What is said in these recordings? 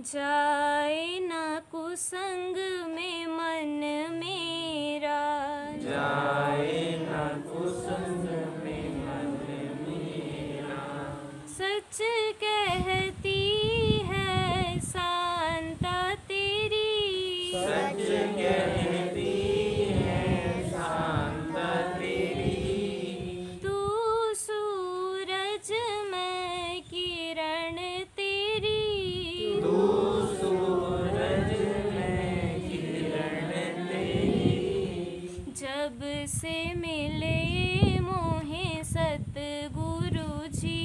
जाए न कुसंग में मन मेरा, जाए न कुसंग में मन मेरा। सच कहती है शांता तेरी, सच कहती है शांता तेरी। तू सूरज मैं किरण तेरी, तू सूरज में किरण तेरी। जब से मिले मोहे सतगुरु जी,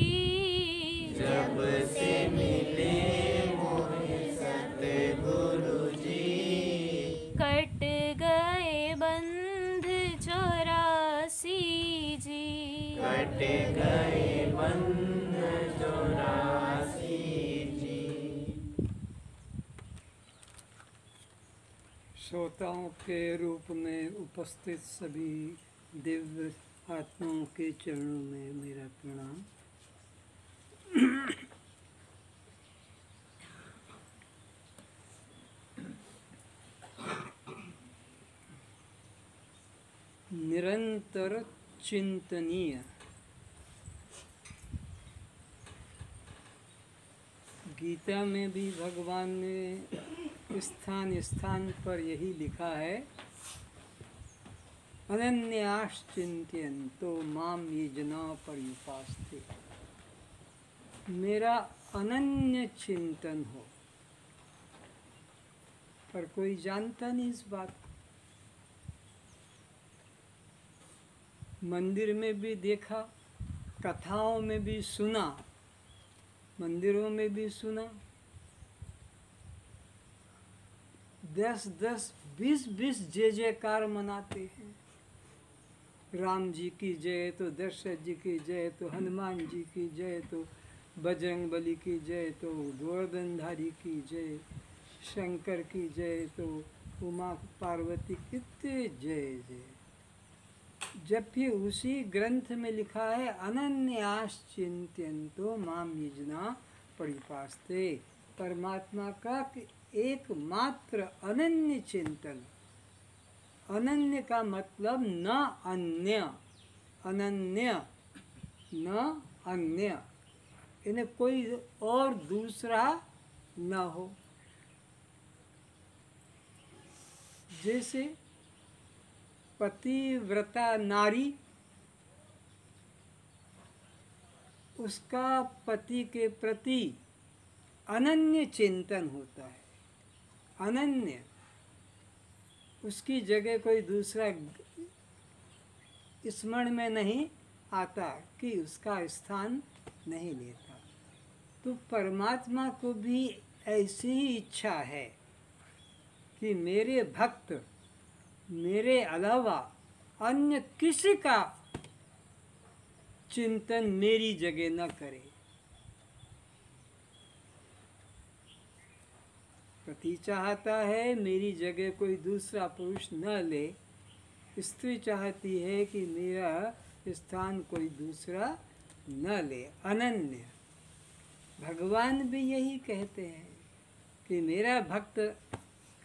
जब से मिले मोहे सतगुरु जी। कट गए बंध 84 जी, कट गए बंध 84 जी। श्रोताओं के रूप में उपस्थित सभी दिव्य आत्माओं के चरणों में मेरा प्रणाम। निरंतर चिंतनीय गीता में भी भगवान ने स्थान स्थान पर यही लिखा है, अनन्याश्चिंत्यन्तो माम ये जना पर्युपास्ते। मेरा अनन्य चिंतन हो। पर कोई जानता नहीं इस बात को। मंदिर में भी देखा, कथाओं में भी सुना, मंदिरों में भी सुना, 10-10, 20-20 जय जयकार मनाते हैं। राम जी की जय, तो दशरथ जी की जय, तो हनुमान जी की जय, तो बजरंग बली की जय, तो गोवर्धनधारी की जय, शंकर की जय, तो उमा पार्वती, कितने जय जय। जबकि उसी ग्रंथ में लिखा है, अनन्याश्चिंत्यन्तो माम ये जना पर्युपास्ते। परमात्मा का एकमात्र अनन्य चिंतन। अनन्य का मतलब न अन्य, अनन्य न अन्य, इन्हें कोई और दूसरा न हो। जैसे पतिव्रता नारी, उसका पति के प्रति अनन्य चिंतन होता है। अनन्य, उसकी जगह कोई दूसरा स्मरण में नहीं आता कि उसका स्थान नहीं लेता। तो परमात्मा को भी ऐसी ही इच्छा है कि मेरे भक्त मेरे अलावा अन्य किसी का चिंतन मेरी जगह न करे। पति चाहता है मेरी जगह कोई दूसरा पुरुष न ले, स्त्री चाहती है कि मेरा स्थान कोई दूसरा न ले। अनन्य। भगवान भी यही कहते हैं कि मेरा भक्त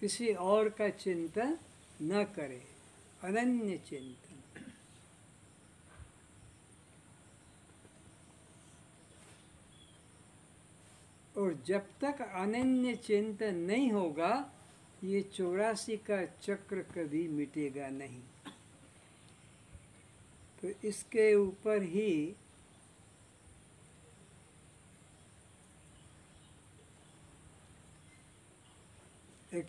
किसी और का चिंतन न करे, अनन्य चिंतन। और जब तक अनन्य चिंतन नहीं होगा, ये 84 का चक्र कभी मिटेगा नहीं। तो इसके ऊपर ही एक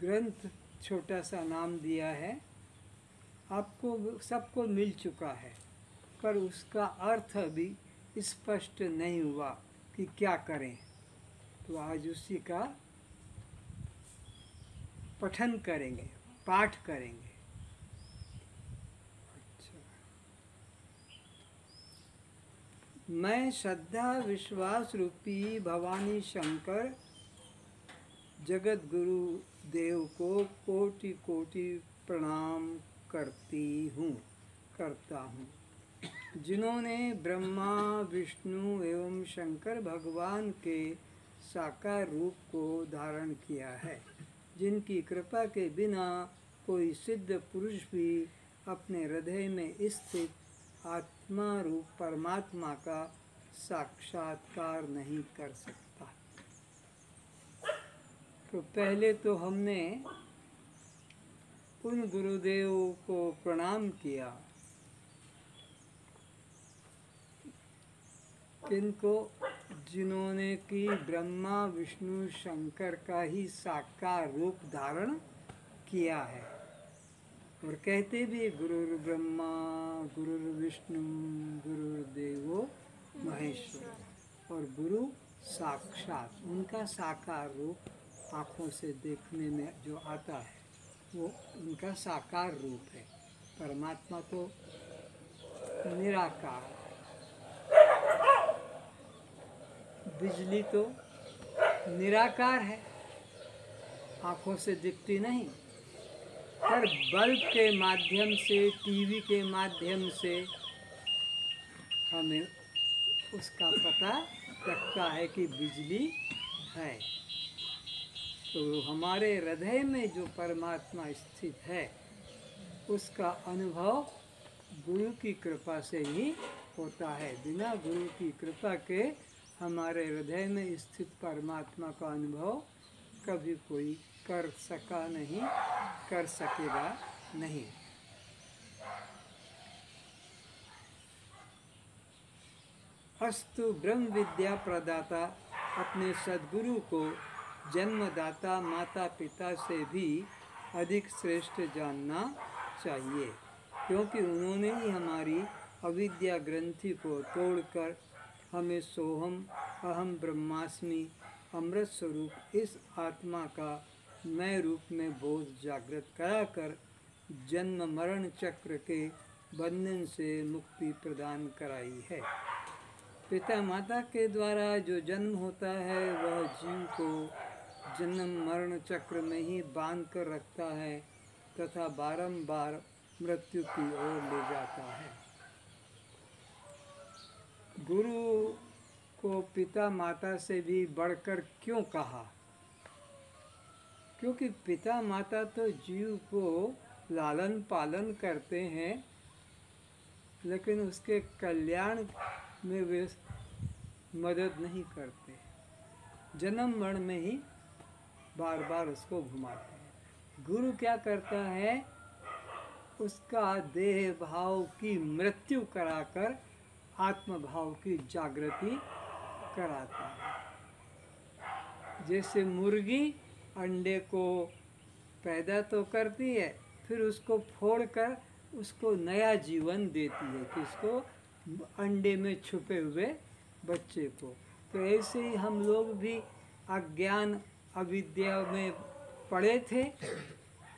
ग्रंथ छोटा सा नाम दिया है, आपको सबको मिल चुका है, पर उसका अर्थ अभी स्पष्ट नहीं हुआ कि क्या करें। तो आज उसी का पठन करेंगे, पाठ करेंगे। अच्छा। मैं श्रद्धा विश्वास रूपी भवानी शंकर जगत गुरु देव को कोटि कोटि प्रणाम करता हूँ, जिन्होंने ब्रह्मा विष्णु एवं शंकर भगवान के साकार रूप को धारण किया है, जिनकी कृपा के बिना कोई सिद्ध पुरुष भी अपने हृदय में स्थित आत्मा रूप परमात्मा का साक्षात्कार नहीं कर सकता। तो पहले तो हमने उन गुरुदेव को प्रणाम किया किनको जिन्होंने कि ब्रह्मा विष्णु शंकर का ही साकार रूप धारण किया है। और कहते भी गुरुर् ब्रह्मा गुरुर् विष्णु गुरुर्देवो महेश्वर, और गुरु साक्षात, उनका साकार रूप आँखों से देखने में जो आता है वो उनका साकार रूप है। परमात्मा तो निराकार है। बिजली तो निराकार है, आँखों से दिखती नहीं, पर बल्ब के माध्यम से, टीवी के माध्यम से हमें उसका पता लगता है कि बिजली है। तो हमारे हृदय में जो परमात्मा स्थित है उसका अनुभव गुरु की कृपा से ही होता है। बिना गुरु की कृपा के हमारे हृदय में स्थित परमात्मा का अनुभव कभी कोई कर सका नहीं, कर सकेगा नहीं। अस्तु ब्रह्म विद्या प्रदाता अपने सद्गुरु को जन्मदाता माता पिता से भी अधिक श्रेष्ठ जानना चाहिए, क्योंकि उन्होंने ही हमारी अविद्या ग्रंथि को तोड़कर हमें सोहम अहम ब्रह्मास्मि अमृत स्वरूप इस आत्मा का मैं रूप में बोध जागृत कराकर जन्म मरण चक्र के बंधन से मुक्ति प्रदान कराई है। पिता माता के द्वारा जो जन्म होता है वह जीव को जन्म मरण चक्र में ही बांध कर रखता है तथा बारंबार मृत्यु की ओर ले जाता है। गुरु को पिता माता से भी बढ़कर क्यों कहा? क्योंकि पिता माता तो जीव को लालन पालन करते हैं, लेकिन उसके कल्याण में वे मदद नहीं करते, जन्म मरण में ही बार बार उसको घुमाते हैं। गुरु क्या करता है? उसका देह भाव की मृत्यु कराकर आत्म भाव की जागृति कराता है। जैसे मुर्गी अंडे को पैदा तो करती है, फिर उसको फोड़कर उसको नया जीवन देती है, किसको? अंडे में छुपे हुए बच्चे को। तो ऐसे ही हम लोग भी अज्ञान अविद्या में पड़े थे।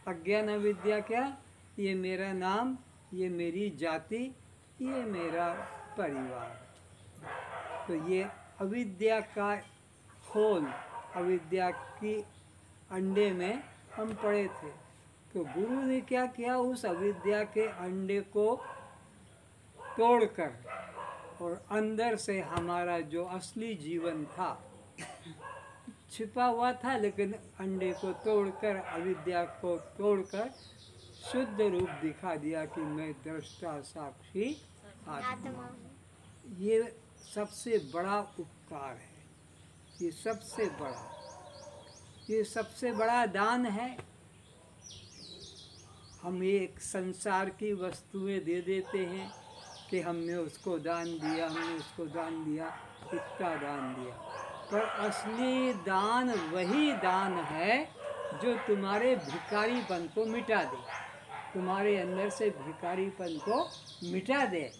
अज्ञान अविद्या क्या? ये मेरा नाम, ये मेरी जाति, ये मेरा परिवार। तो ये अविद्या का खोल, अविद्या की अंडे में हम पड़े थे। तो गुरु ने क्या किया? उस अविद्या के अंडे को तोड़कर और अंदर से हमारा जो असली जीवन था, छिपा हुआ था, लेकिन अंडे को तोड़कर, अविद्या को तोड़कर शुद्ध रूप दिखा दिया कि मैं दृष्टा साक्षी आत्मा। ये सबसे बड़ा उपकार है, ये सबसे बड़ा दान है। हम एक संसार की वस्तुएं दे देते हैं कि हमने उसको दान दिया, हमने उसको दान दिया, इतना दान दिया, पर असली दान वही दान है जो तुम्हारे भिखारीपन को मिटा दे, तुम्हारे अंदर से भिखारीपन को मिटा दे।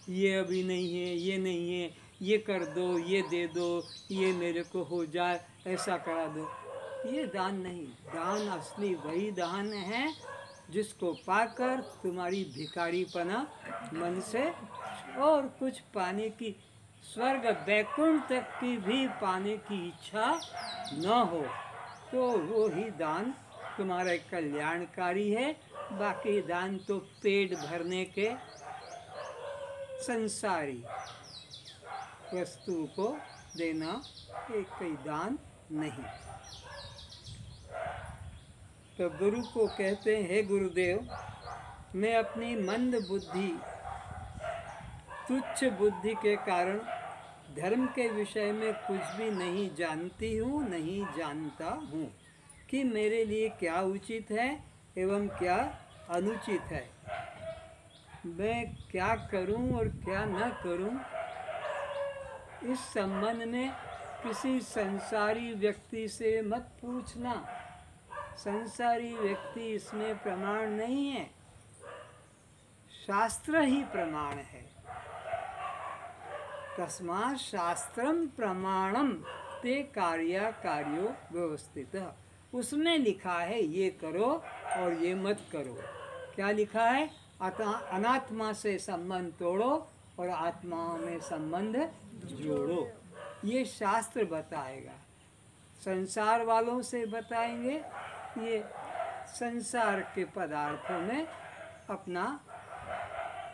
ये अभी नहीं है, ये नहीं है, ये कर दो, ये दे दो, ये मेरे को हो जाए, ऐसा करा दो, ये दान नहीं। दान असली वही दान है जिसको पाकर तुम्हारी भिखारीपना मन से और कुछ पाने की, स्वर्ग वैकुंठ तक की भी पाने की इच्छा न हो, तो वो ही दान तुम्हारा कल्याणकारी है। बाकी दान तो पेट भरने के संसारी वस्तु को देना एक कोई दान नहीं। तो गुरु को कहते हैं, हे गुरुदेव, मैं अपनी मंद बुद्धि, तुच्छ बुद्धि के कारण धर्म के विषय में कुछ भी नहीं जानती हूँ, नहीं जानता हूँ कि मेरे लिए क्या उचित है एवं क्या अनुचित है। मैं क्या करूं और क्या न करूं, इस संबंध में किसी संसारी व्यक्ति से मत पूछना। संसारी व्यक्ति इसमें प्रमाण नहीं है, शास्त्र ही प्रमाण है। तस्मात् शास्त्रम प्रमाणम ते कार्यो व्यवस्थितः। उसमें लिखा है ये करो और ये मत करो। क्या लिखा है? अनात्मा से संबंध तोड़ो और आत्मा में संबंध जोड़ो। ये शास्त्र बताएगा। संसार वालों से बताएंगे ये संसार के पदार्थों में अपना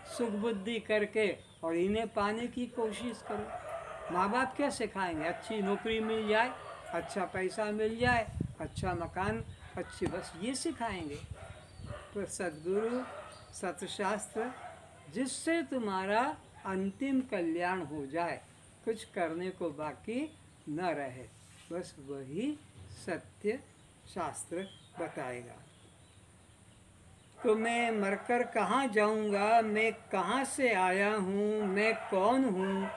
सुख बुद्धि करके और इन्हें पाने की कोशिश करो। माँ बाप क्या सिखाएंगे? अच्छी नौकरी मिल जाए, अच्छा पैसा मिल जाए, अच्छा मकान, अच्छी बस, ये सिखाएंगे। पर सद्गुरु सतशास्त्र जिससे तुम्हारा अंतिम कल्याण हो जाए, कुछ करने को बाकी न रहे, बस वही सत्य शास्त्र बताएगा। तो मैं मरकर कहाँ जाऊँगा? मैं कहाँ से आया हूँ? मैं कौन हूँ?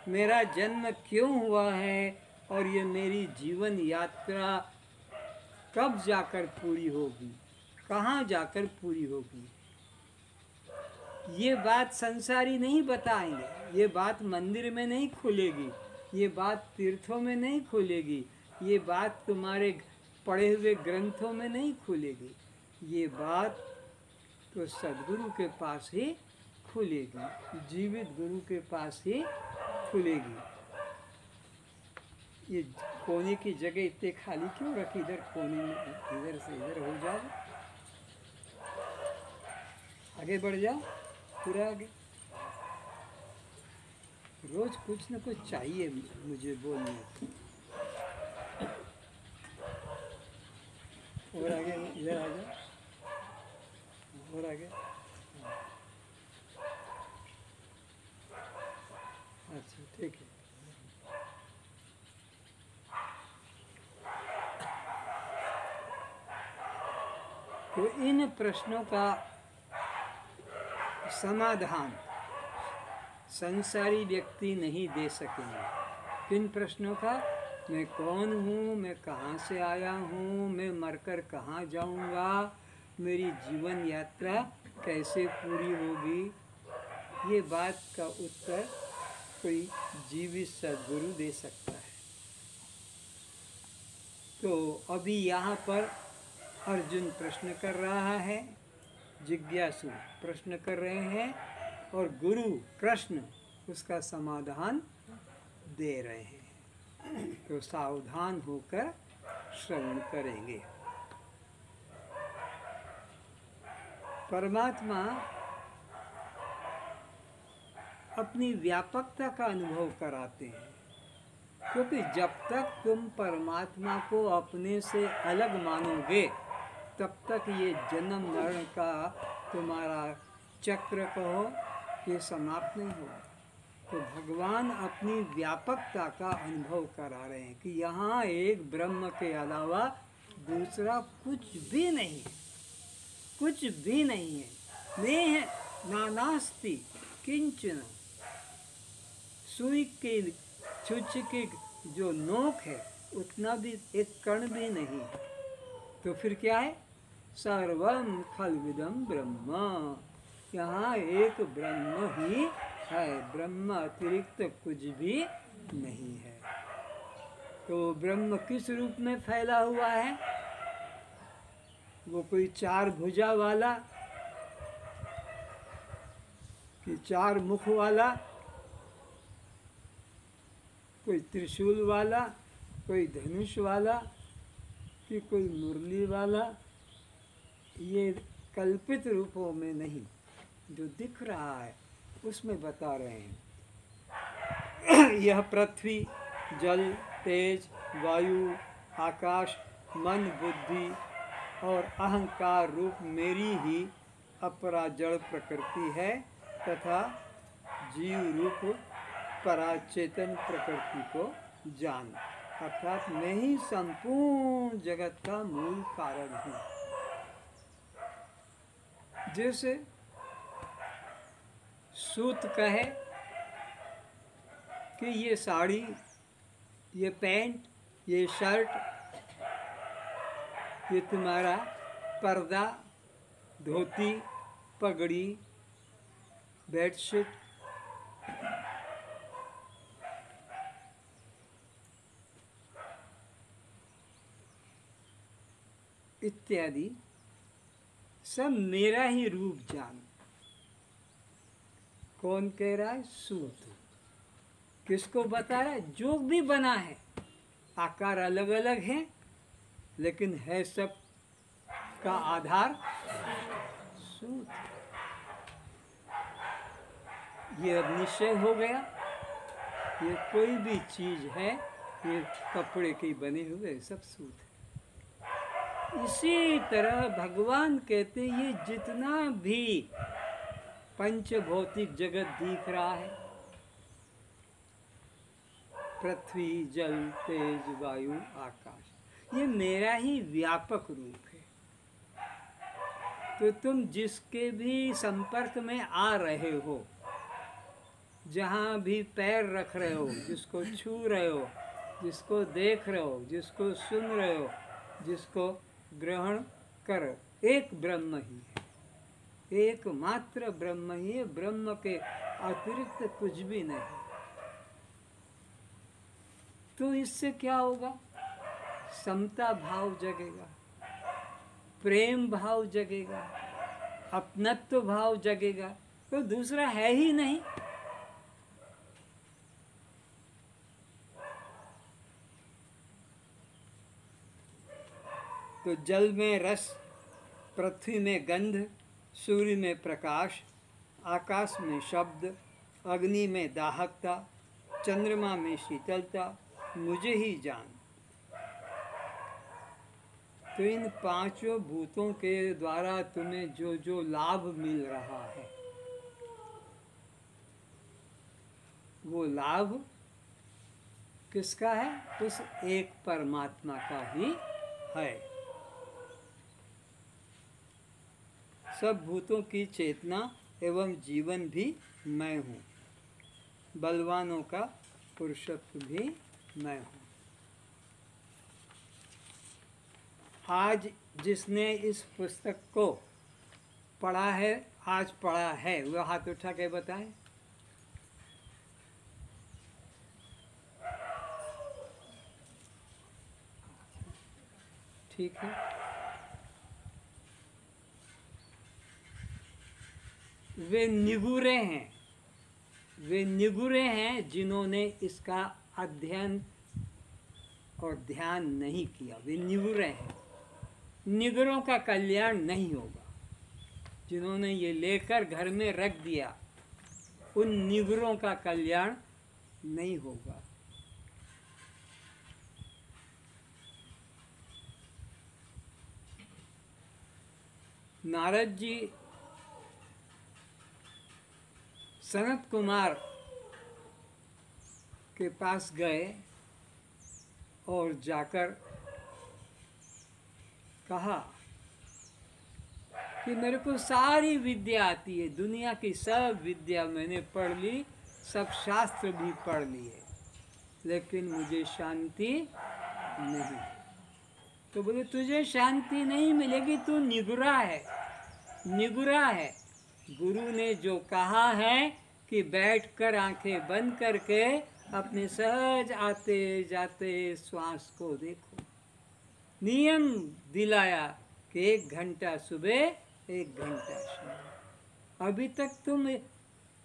मेरा जन्म क्यों हुआ है? और ये मेरी जीवन यात्रा कब जाकर पूरी होगी? कहाँ जाकर पूरी होगी? ये बात संसारी नहीं बताएंगे। ये बात मंदिर में नहीं खुलेगी, ये बात तीर्थों में नहीं खुलेगी, ये बात तुम्हारे पढ़े हुए ग्रंथों में नहीं खुलेगी। ये बात तो सद्गुरु के पास ही खुलेगी, जीवित गुरु के पास ही खुलेगी। ये कोने की जगह इतने खाली क्यों रखी? इधर कोने में, इधर से इधर हो जाओ, आगे बढ़ जाओ, पूरा आगे। रोज कुछ न कुछ चाहिए मुझे बोलने। और आगे, इधर आ जाओ, और आगे। अच्छा, ठीक है। तो इन प्रश्नों का समाधान संसारी व्यक्ति नहीं दे सकेंगे। किन प्रश्नों का? मैं कौन हूँ? मैं कहाँ से आया हूँ? मैं मरकर कहाँ जाऊँगा? मेरी जीवन यात्रा कैसे पूरी होगी? ये बात का उत्तर कोई जीवित सद्गुरु दे सकता है। तो अभी यहाँ पर अर्जुन प्रश्न कर रहा है, जिज्ञासु प्रश्न कर रहे हैं और गुरु कृष्ण उसका समाधान दे रहे हैं। तो सावधान होकर श्रवण करेंगे। परमात्मा अपनी व्यापकता का अनुभव कराते हैं, क्योंकि जब तक तुम परमात्मा को अपने से अलग मानोगे तब तक ये जन्म मरण का तुम्हारा चक्र कहो ये समाप्त नहीं होगा। तो भगवान अपनी व्यापकता का अनुभव करा रहे हैं कि यहाँ एक ब्रह्म के अलावा दूसरा कुछ भी नहीं है, कुछ भी नहीं है। नेह नानास्ति किंचन। सुई के छुच की जो नोक है उतना भी एक कण भी नहीं है। तो फिर क्या है? सर्वम खल्विदम ब्रह्म। यहाँ एक ब्रह्म ही है, ब्रह्म अतिरिक्त कुछ भी नहीं है। तो ब्रह्म किस रूप में फैला हुआ है? वो कोई चार भुजा वाला कि चार मुख वाला, कोई त्रिशूल वाला, कोई धनुष वाला, कि कोई मुरली वाला? ये कल्पित रूपों में नहीं, जो दिख रहा है उसमें बता रहे हैं। यह पृथ्वी जल, तेज, वायु, आकाश, मन, बुद्धि और अहंकार रूप मेरी ही अपरा जड़ प्रकृति है तथा जीव रूप पराचेतन प्रकृति को जान, अर्थात मैं ही संपूर्ण जगत का मूल कारण हूँ। जैसे सूत कहे कि ये साड़ी, ये पैंट, ये शर्ट, ये तुम्हारा पर्दा, धोती, पगड़ी, बेडशीट, इत्यादि सब मेरा ही रूप जान। कौन कह रहा है? सूत। किसको बता रहा है? जो भी बना है, आकार अलग अलग है लेकिन है सब का आधार सूत। ये अब निश्चय हो गया, ये कोई भी चीज है, ये कपड़े के बने हुए सब सूत है। इसी तरह भगवान कहते हैं ये जितना भी पंच भौतिक जगत दिख रहा है, पृथ्वी, जल, तेज, वायु, आकाश, ये मेरा ही व्यापक रूप है। तो तुम जिसके भी संपर्क में आ रहे हो, जहाँ भी पैर रख रहे हो, जिसको छू रहे हो, जिसको देख रहे हो, जिसको सुन रहे हो, जिसको ग्रहण कर, एक ब्रह्म ही है, एकमात्र ब्रह्म ही है। ब्रह्म के अतिरिक्त कुछ भी नहीं। तो इससे क्या होगा? समता भाव जगेगा, प्रेम भाव जगेगा, अपनत्व भाव जगेगा। तो दूसरा है ही नहीं। तो जल में रस, पृथ्वी में गंध, सूर्य में प्रकाश, आकाश में शब्द, अग्नि में दाहकता, चंद्रमा में शीतलता, मुझे ही जान। तो इन पांचों भूतों के द्वारा तुम्हें जो जो लाभ मिल रहा है, वो लाभ किसका है? उस एक परमात्मा का ही है। सब भूतों की चेतना एवं जीवन भी मैं हूँ, बलवानों का पुरुषत्व भी मैं हूँ। आज जिसने इस पुस्तक को पढ़ा है, आज पढ़ा है, वह हाथ उठा के बताए। ठीक है। वे निगुरे हैं, वे निगुरे हैं जिन्होंने इसका अध्ययन और ध्यान नहीं किया। वे निगुरे हैं। निगरों का कल्याण नहीं होगा। जिन्होंने ये लेकर घर में रख दिया, उन निगरों का कल्याण नहीं होगा। नारद जी सनत कुमार के पास गए और जाकर कहा कि मेरे को सारी विद्या आती है, दुनिया की सब विद्या मैंने पढ़ ली, सब शास्त्र भी पढ़ लिए, लेकिन मुझे शांति नहीं। तो बोले तुझे शांति नहीं मिलेगी, तू निगुरा है, निगुरा है। गुरु ने जो कहा है कि बैठकर आंखें बंद करके अपने सहज आते जाते श्वास को देखो, नियम दिलाया कि 1 घंटा सुबह 1 घंटा शाम। अभी तक तुम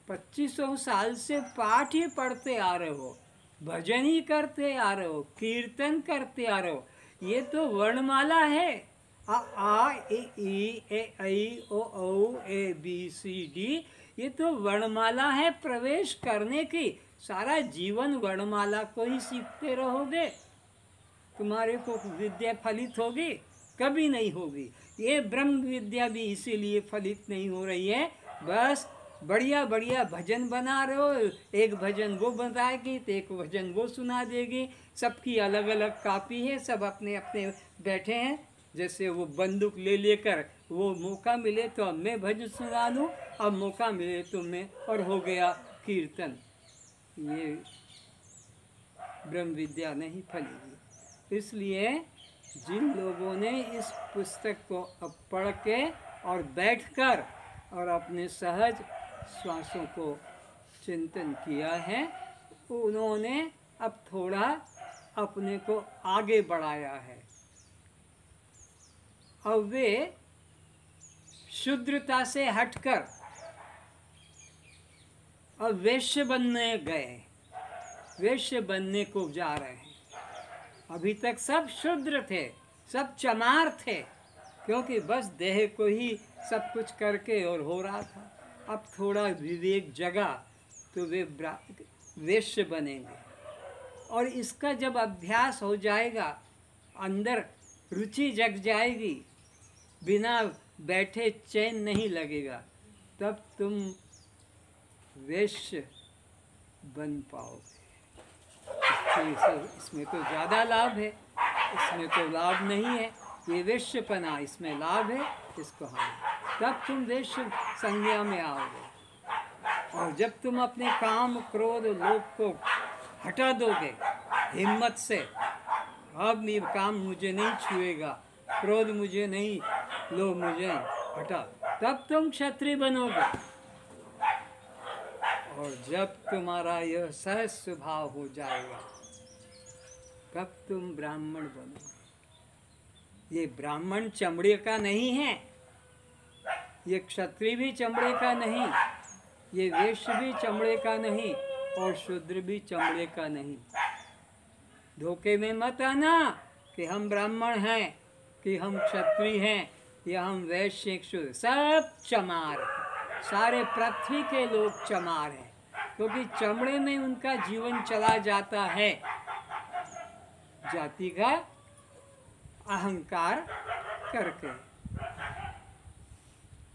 2500 साल से पाठ ही पढ़ते आ रहे हो, भजन ही करते आ रहे हो, कीर्तन करते आ रहे हो। ये तो वर्णमाला है, आ ए ई ए ऐ ओ औ ए बी सी डी। ये तो वर्णमाला है प्रवेश करने की, सारा जीवन वर्णमाला को ही सीखते रहोगे, तुम्हारे को विद्या फलित होगी? कभी नहीं होगी। ये ब्रह्म विद्या भी इसीलिए फलित नहीं हो रही है, बस बढ़िया बढ़िया भजन बना रहे हो, एक भजन वो बताएगी तो एक भजन वो सुना देगी, सबकी अलग अलग कापी है, सब अपने अपने बैठे हैं। जैसे वो बंदूक ले लेकर, वो मौका मिले तो अब मैं भजन सुना दूँ, अब मौका मिले तो मैं, और हो गया कीर्तन। ये ब्रह्म विद्या नहीं फलेगी। इसलिए जिन लोगों ने इस पुस्तक को अब पढ़ के और बैठकर और अपने सहज श्वासों को चिंतन किया है, उन्होंने अब थोड़ा अपने को आगे बढ़ाया है। अब वे शुद्रता से हटकर अब वैश्य बनने गए, वैश्य बनने को जा रहे हैं। अभी तक सब शुद्र थे, सब चमार थे, क्योंकि बस देह को ही सब कुछ करके और हो रहा था। अब थोड़ा विवेक जगा तो वे वैश्य बनेंगे, और इसका जब अभ्यास हो जाएगा, अंदर रुचि जग जाएगी, बिना बैठे चैन नहीं लगेगा, तब तुम वैश्य बन पाओगे। इसमें तो ज़्यादा लाभ है, इसमें तो लाभ नहीं है। ये वैश्यपना, इसमें लाभ है, इसको हाँ, तब तुम वैश्य संज्ञा में आओगे। और जब तुम अपने काम क्रोध लोभ को हटा दोगे हिम्मत से, अब ये काम मुझे नहीं छुएगा, क्रोध मुझे नहीं, लोभ मुझे हटा, तब तुम क्षत्रिय बनोगे। और जब तुम्हारा यह सहज स्वभाव हो जाएगा, तब तुम ब्राह्मण बनोगे। ये ब्राह्मण चमड़े का नहीं है, ये क्षत्रिय भी चमड़े का नहीं, ये वैश्य भी चमड़े का नहीं, और शूद्र भी चमड़े का नहीं। धोखे में मत आना कि हम ब्राह्मण हैं, कि हम क्षत्रिय हैं, या हम वैश्य शूद्र। सब चमार हैं, सारे पृथ्वी के लोग चमार हैं, क्योंकि चमड़े में उनका जीवन चला जाता है। जाति का अहंकार करके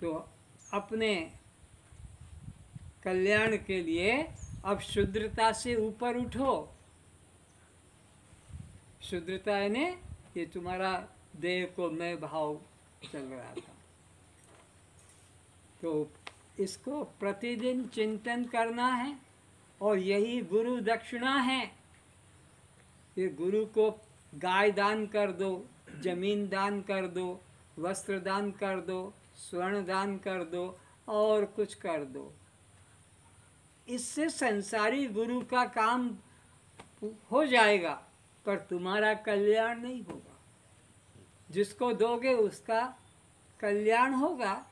तो अपने कल्याण के लिए अब शुद्रता से ऊपर उठो। शुद्रता है ने, ये तुम्हारा देह को मैं भाव चल रहा था, तो इसको प्रतिदिन चिंतन करना है, और यही गुरु दक्षिणा है। ये गुरु को गाय दान कर दो, जमीन दान कर दो, वस्त्र दान कर दो, स्वर्ण दान कर दो, और कुछ कर दो। इससे संसारी गुरु का काम हो जाएगा, पर तुम्हारा कल्याण नहीं होगा। जिसको दोगे उसका कल्याण होगा।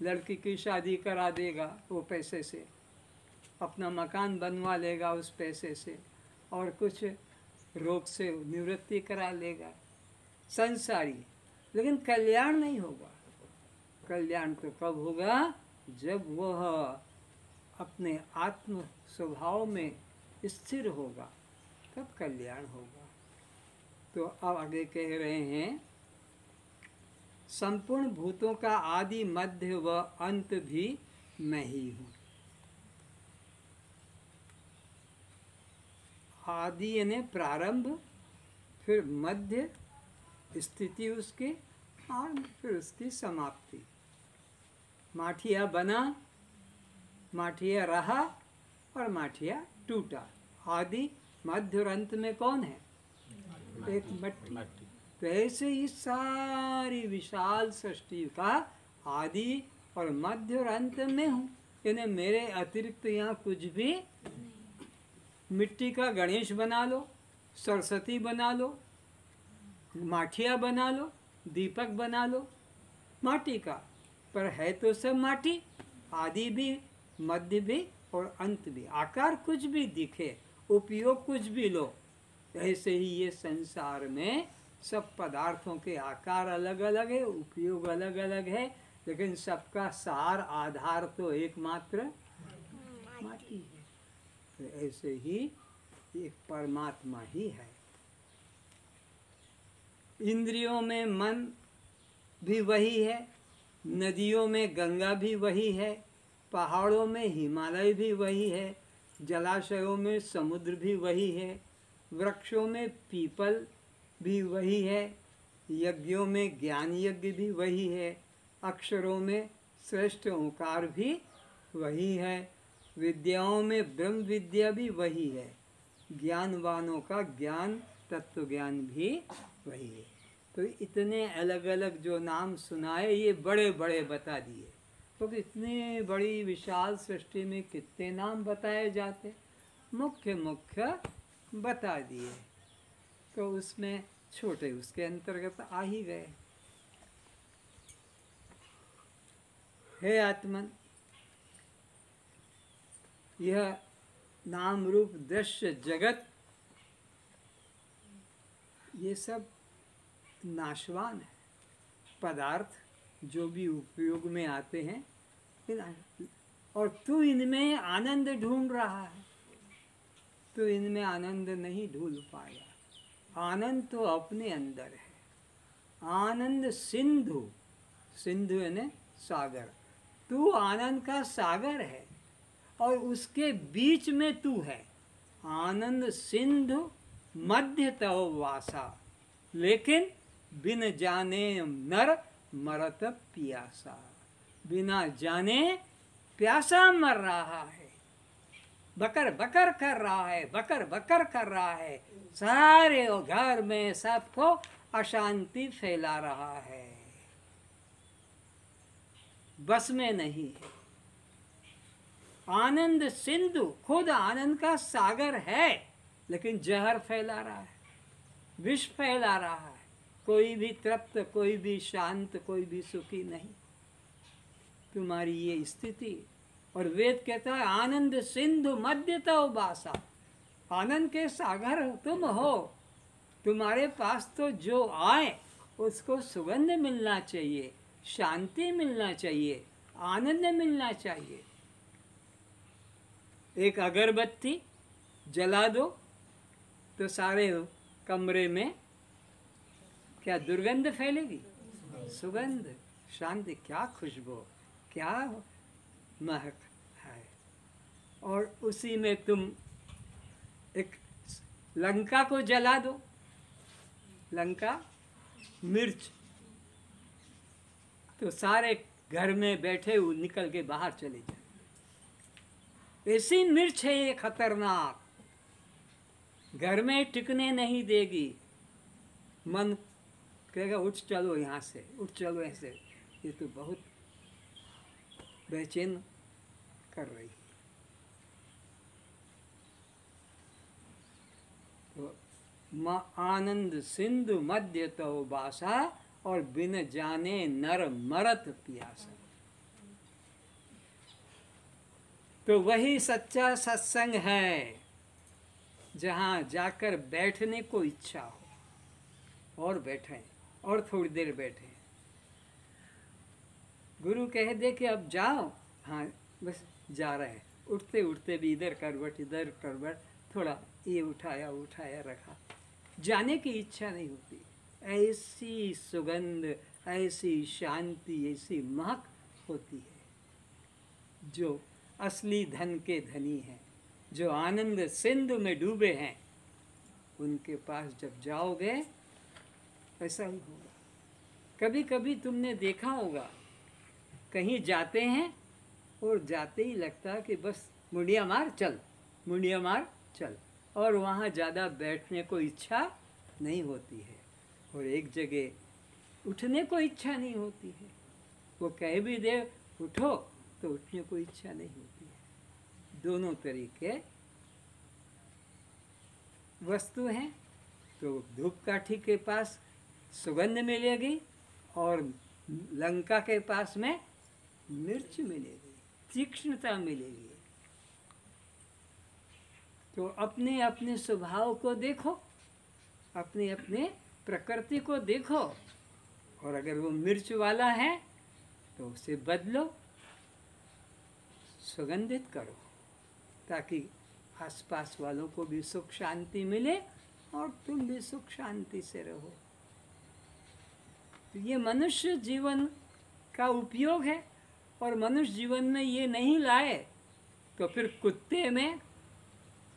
लड़की की शादी करा देगा वो पैसे से, अपना मकान बनवा लेगा उस पैसे से, और कुछ रोग से निवृत्ति करा लेगा, संसारी। लेकिन कल्याण नहीं होगा। कल्याण तो कब होगा? जब वह अपने आत्म स्वभाव में स्थिर होगा, तब कल्याण होगा। तो अब आगे कह रहे हैं, संपूर्ण भूतों का आदि मध्य व अंत भी मैं ही हूँ। आदि यानी प्रारंभ, फिर मध्य स्थिति उसकी, और फिर उसकी समाप्ति। माठिया बना, माठिया रहा, और माठिया टूटा। आदि मध्य और अंत में कौन है? एक मट्टी। तो ऐसे ही सारी विशाल सृष्टि का आदि और मध्य और अंत में हूँ। यानी मेरे अतिरिक्त यहाँ कुछ भी, मिट्टी का गणेश बना लो, सरस्वती बना लो, माठिया बना लो, दीपक बना लो, माटी का, पर है तो सब माटी। आदि भी, मध्य भी और अंत भी। आकार कुछ भी दिखे, उपयोग कुछ भी लो। ऐसे ही ये संसार में सब पदार्थों के आकार अलग अलग है, उपयोग अलग अलग है, लेकिन सबका सार आधार तो एकमात्र माटी है। तो ऐसे ही एक परमात्मा ही है। इंद्रियों में मन भी वही है, नदियों में गंगा भी वही है, पहाड़ों में हिमालय भी वही है, जलाशयों में समुद्र भी वही है, वृक्षों में पीपल भी वही है, यज्ञों में ज्ञान यज्ञ भी वही है, अक्षरों में श्रेष्ठ ओंकार भी वही है, विद्याओं में ब्रह्म विद्या भी वही है, ज्ञानवानों का ज्ञान तत्व ज्ञान भी वही है। तो इतने अलग अलग जो नाम सुनाए ये बड़े बड़े बता दिए, क्योंकि इतनी बड़ी विशाल सृष्टि में कितने नाम बताए जाते, मुख्य मुख्य बता दिए, तो उसमें छोटे उसके अंतर्गत आ ही गए। हे आत्मन, यह नाम रूप दृश्य जगत ये सब नाशवान है पदार्थ, जो भी उपयोग में आते हैं, और तू इनमें आनंद ढूंढ रहा है, तो इनमें आनंद नहीं ढूंढ पाया। आनंद तो अपने अंदर है। आनंद सिंधु, सिंधु यानी सागर, तू आनंद का सागर है और उसके बीच में तू है। आनंद सिंधु मध्य तव वासा, लेकिन बिन जाने नर मरत प्यासा। बिना जाने प्यासा मर रहा है, बकर बकर कर रहा है, बकर बकर कर रहा है, सारे घर में सबको अशांति फैला रहा है, बस में नहीं है। आनंद सिंधु खुद आनंद का सागर है, लेकिन जहर फैला रहा है, विष फैला रहा है। कोई भी तृप्त, कोई भी शांत, कोई भी सुखी नहीं। तुम्हारी ये स्थिति, और वेद कहता है आनंद सिंधु मध्य तव वासा, आनंद के सागर तुम हो। तुम्हारे पास तो जो आए उसको सुगंध मिलना चाहिए, शांति मिलना चाहिए, आनंद मिलना चाहिए। एक अगरबत्ती जला दो तो सारे कमरे में क्या दुर्गंध फैलेगी? सुगंध, शांति, क्या खुशबू, क्या महक है। और उसी में तुम एक लंका को जला दो, लंका मिर्च, तो सारे घर में बैठे हुए निकल के बाहर चले जाए। ऐसी मिर्च है ये खतरनाक, घर में टिकने नहीं देगी। मन कहेगा उठ चलो यहाँ से, उठ चलो ऐसे, ये तो बहुत बेचैन कर रही है। तो आनंद सिंधु मध्य तो बासा, और बिन जाने नर मरत प्यासा। तो वही सच्चा सत्संग है जहाँ जाकर बैठने को इच्छा हो और बैठे, और थोड़ी देर बैठे। गुरु कह दे कि अब जाओ, हाँ बस जा रहे हैं, उठते उठते भी इधर करवट इधर करवट, थोड़ा ये उठाया उठाया रखा, जाने की इच्छा नहीं होती। ऐसी सुगंध, ऐसी शांति, ऐसी महक होती है। जो असली धन के धनी हैं, जो आनंद सिंधु में डूबे हैं, उनके पास जब जाओगे ऐसा ही होगा। कभी कभी तुमने देखा होगा, कहीं जाते हैं और जाते ही लगता है कि बस मुंडिया मार चल, मुंडिया मार चल, और वहाँ ज़्यादा बैठने को इच्छा नहीं होती है, और एक जगह उठने को इच्छा नहीं होती है। वो कह भी दे उठो तो उठने को इच्छा नहीं होती है। दोनों तरीके वस्तु हैं। तो धूपकाठी के पास सुगंध मिलेगी और लंका के पास में मिर्च मिलेगी, तीक्ष्णता मिलेगी। तो अपने अपने स्वभाव को देखो, अपने अपने प्रकृति को देखो, और अगर वो मिर्च वाला है तो उसे बदलो, सुगंधित करो, ताकि आसपास वालों को भी सुख शांति मिले और तुम भी सुख शांति से रहो। तो ये मनुष्य जीवन का उपयोग है। और मनुष्य जीवन में ये नहीं लाए तो फिर कुत्ते में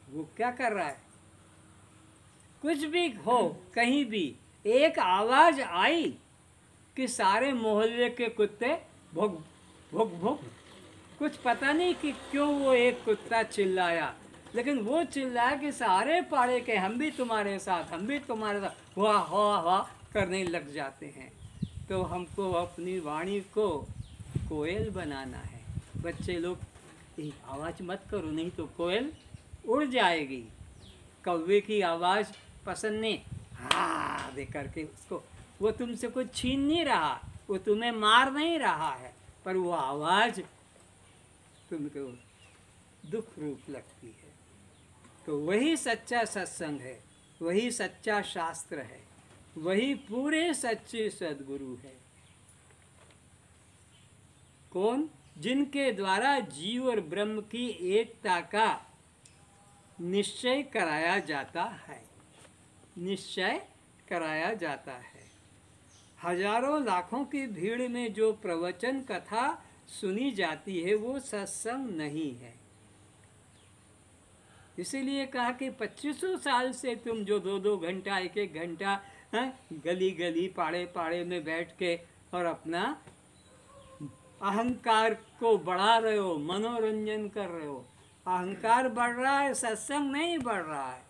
वो क्या कर रहा है? कुछ भी हो, कहीं भी एक आवाज आई कि सारे मोहल्ले के कुत्ते भुक भुक भुक। कुछ पता नहीं कि क्यों वो एक कुत्ता चिल्लाया, लेकिन वो चिल्लाया कि सारे पाड़े के हम भी तुम्हारे साथ, हम भी तुम्हारे साथ वाह वाह वाह करने लग जाते हैं। तो हमको अपनी वाणी को कोयल बनाना है। बच्चे लोग आवाज़ मत करो नहीं तो कोयल उड़ जाएगी। कौवे की आवाज़ पसंद नहीं, हाँ दे करके उसको, वो तुमसे कुछ छीन नहीं रहा, वो तुम्हें मार नहीं रहा है, पर वो आवाज़ तुमको दुख रूप लगती है। तो वही सच्चा सत्संग है, वही सच्चा शास्त्र है, वही पूरे सच्चे सद्गुरु है। कौन? जिनके द्वारा जीव और ब्रह्म की एकता का निश्चय कराया जाता है, निश्चय कराया जाता है। हजारों लाखों की भीड़ में जो प्रवचन कथा सुनी जाती है वो सत्संग नहीं है। इसीलिए कहा कि 2500 साल से तुम जो 2-2 घंटा 1-1 घंटा गली गली पाड़े पाड़े में बैठ के और अपना अहंकार को बढ़ा रहे हो, मनोरंजन कर रहे हो। अहंकार बढ़ रहा है, सत्संग नहीं बढ़ रहा है।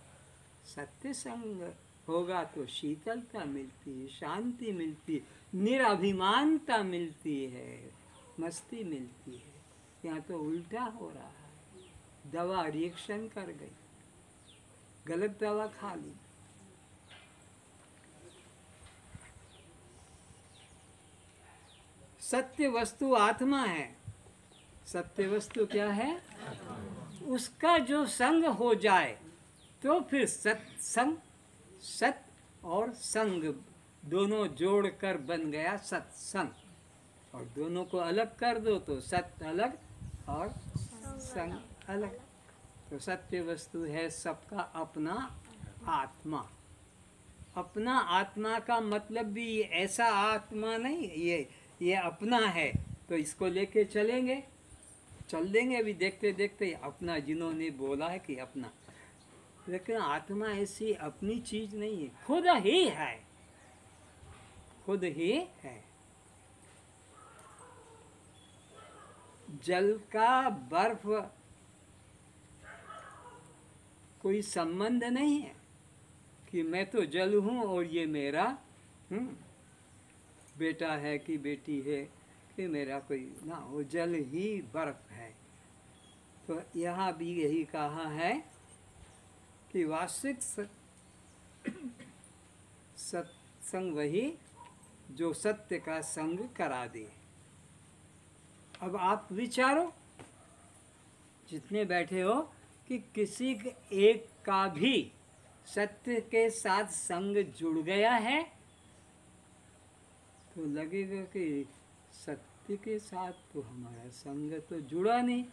सत्य संग होगा तो शीतलता मिलती है, शांति मिलती है, निराभिमानता मिलती है, मस्ती मिलती है। यहाँ तो उल्टा हो रहा है। दवा रिएक्शन कर गई, गलत दवा खा ली। सत्य वस्तु आत्मा है। सत्य वस्तु क्या है? उसका जो संग हो जाए तो फिर सत्संग, सत और संग दोनों जोड़कर बन गया सत्संग। और दोनों को अलग कर दो तो सत अलग और संग अलग। तो सत्य वस्तु है सबका अपना आत्मा। अपना आत्मा का मतलब भी ऐसा आत्मा नहीं, ये अपना है तो इसको लेके चलेंगे, चल देंगे अभी देखते देखते अपना, जिन्होंने बोला है कि अपना। लेकिन आत्मा ऐसी अपनी चीज नहीं है, खुद ही है, खुद ही है। जल का बर्फ कोई संबंध नहीं है कि मैं तो जल हूँ और ये मेरा बेटा है कि बेटी है कि मेरा कोई ना, वो जल ही बर्फ है। तो यहाँ भी यही कहा है कि वास्तविक सत्संग वही जो सत्य का संग करा दे। अब आप विचारो, जितने बैठे हो, कि किसी एक का भी सत्य के साथ संग जुड़ गया है तो लगेगा कि सत्य के साथ तो हमारा संग तो जुड़ा नहीं,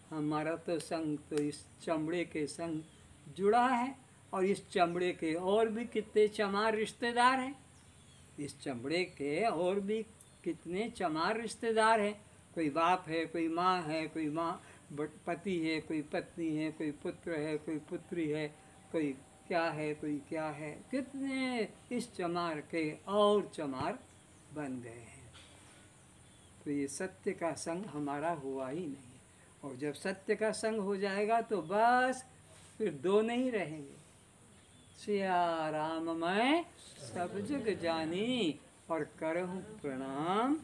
हमारा तो संग तो इस चमड़े के संग जुड़ा है। और इस चमड़े के और भी कितने चमार रिश्तेदार हैं, इस चमड़े के और भी कितने चमार रिश्तेदार हैं। कोई बाप है, कोई माँ है, कोई माँ पति है, कोई पत्नी है, कोई पुत्र है, कोई पुत्री है, कोई क्या है, कोई क्या है। कितने इस चमार के और चमार बन गए हैं। तो ये सत्य का संग हमारा हुआ ही नहीं। और जब सत्य का संग हो जाएगा तो बस फिर दो नहीं रहेंगे। सिया राम मैं सब जग जानी और करहूँ प्रणाम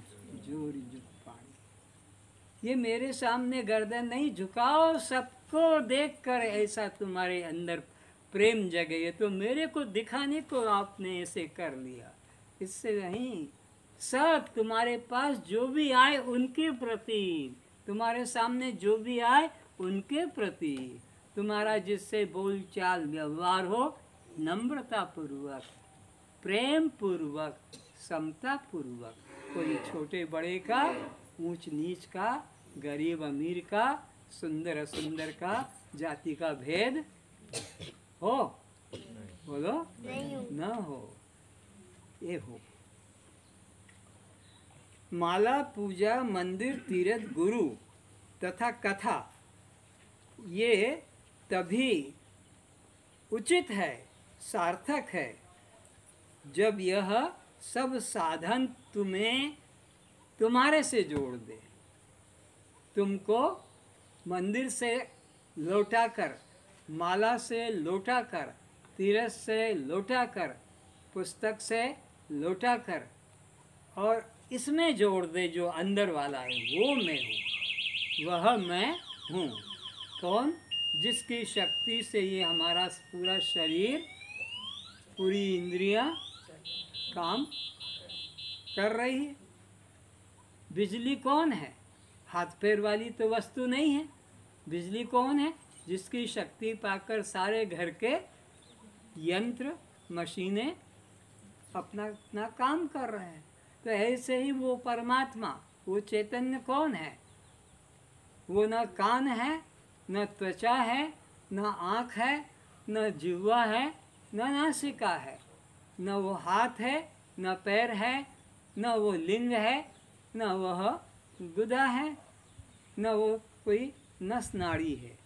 जोरी जुग पानी। ये मेरे सामने गर्दन नहीं झुकाओ, सबको देखकर ऐसा तुम्हारे अंदर प्रेम जगे। ये तो मेरे को दिखाने को आपने ऐसे कर लिया, इससे नहीं। सब तुम्हारे पास जो भी आए उनके प्रति, तुम्हारे सामने जो भी आए उनके प्रति तुम्हारा जिससे बोलचाल व्यवहार हो, नम्रता पूर्वक, प्रेम पूर्वक, समता पूर्वक। कोई छोटे बड़े का, ऊंच नीच का, गरीब अमीर का, सुंदर असुंदर का, जाति का भेद हो, बोलो न हो, ये हो। माला, पूजा, मंदिर, तीर्थ, गुरु तथा कथा, ये तभी उचित है, सार्थक है, जब यह सब साधन तुम्हारे से जोड़ दे। तुमको मंदिर से लौटाकर, माला से लौटाकर, तीर्थ से लौटाकर, पुस्तक से लौटाकर, और इसमें जोड़ दे जो अंदर वाला है, वो मैं हूँ, वह मैं हूँ। कौन? जिसकी शक्ति से ये हमारा पूरा शरीर, पूरी इंद्रियां काम कर रही है। बिजली कौन है? हाथ पैर वाली तो वस्तु नहीं है। बिजली कौन है? जिसकी शक्ति पाकर सारे घर के यंत्र, मशीनें अपना अपना काम कर रहे हैं। तो ऐसे ही वो परमात्मा, वो चैतन्य कौन है? वो न कान है, न त्वचा है, न आँख है, न जिह्वा है, न नासिका है, न वो हाथ है, न पैर है, न वो लिंग है, न वह गुदा है, न वो कोई नस नाड़ी है।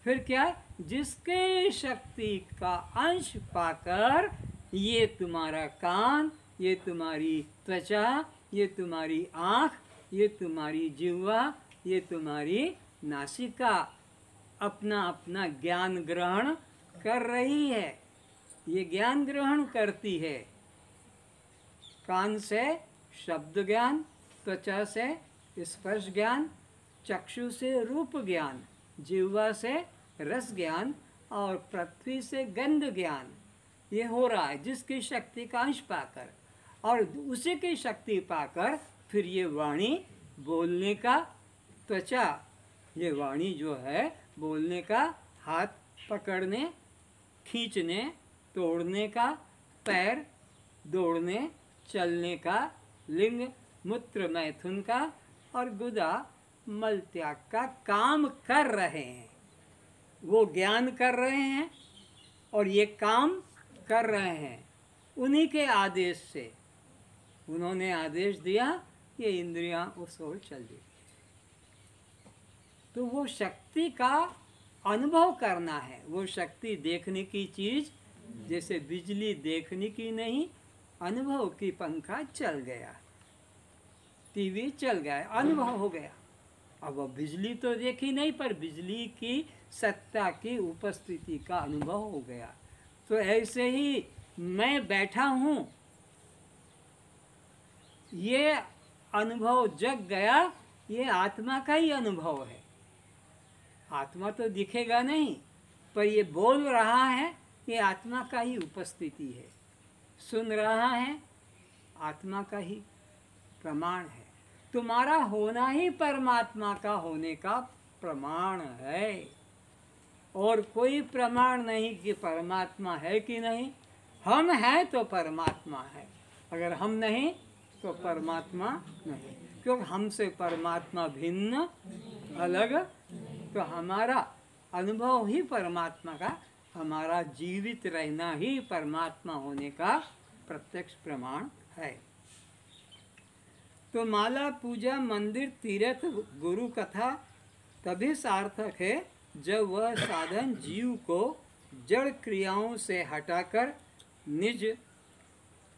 फिर क्या? जिसके शक्ति का अंश पाकर ये तुम्हारा कान, ये तुम्हारी त्वचा, ये तुम्हारी आँख, ये तुम्हारी जिह्वा, ये तुम्हारी नासिका अपना अपना ज्ञान ग्रहण कर रही है। ये ज्ञान ग्रहण करती है। कान से शब्द ज्ञान, त्वचा से स्पर्श ज्ञान, चक्षु से रूप ज्ञान, जिह्वा से रस ज्ञान, और पृथ्वी से गंध ज्ञान। ये हो रहा है जिसकी शक्ति का अंश पाकर, और उसी की शक्ति पाकर फिर ये वाणी बोलने का, त्वचा ये वाणी जो है बोलने का, हाथ पकड़ने, खींचने, तोड़ने का, पैर दौड़ने चलने का, लिंग मूत्र मैथुन का, और गुदा मल त्याग का काम कर रहे हैं। वो ज्ञान कर रहे हैं और ये काम कर रहे हैं उन्हीं के आदेश से। उन्होंने आदेश दिया, ये इंद्रियां उस ओर चल दी। तो वो शक्ति का अनुभव करना है। वो शक्ति देखने की चीज, जैसे बिजली देखने की नहीं, अनुभव की। पंखा चल गया, टीवी चल गया, अनुभव हो गया। अब वो बिजली तो देखी नहीं, पर बिजली की सत्ता की उपस्थिति का अनुभव हो गया। तो ऐसे ही मैं बैठा हूँ, ये अनुभव जग गया, ये आत्मा का ही अनुभव है। आत्मा तो दिखेगा नहीं, पर ये बोल रहा है, ये आत्मा का ही उपस्थिति है। सुन रहा है, आत्मा का ही प्रमाण है। तुम्हारा होना ही परमात्मा का होने का प्रमाण है, और कोई प्रमाण नहीं कि परमात्मा है कि नहीं। हम हैं तो परमात्मा है, अगर हम नहीं तो परमात्मा नहीं, क्योंकि हमसे परमात्मा भिन्न, अलग। तो हमारा अनुभव ही परमात्मा का, हमारा जीवित रहना ही परमात्मा होने का प्रत्यक्ष प्रमाण है। तो माला, पूजा, मंदिर, तीर्थ, गुरु कथा तभी सार्थक है जब वह साधन जीव को जड़ क्रियाओं से हटाकर निज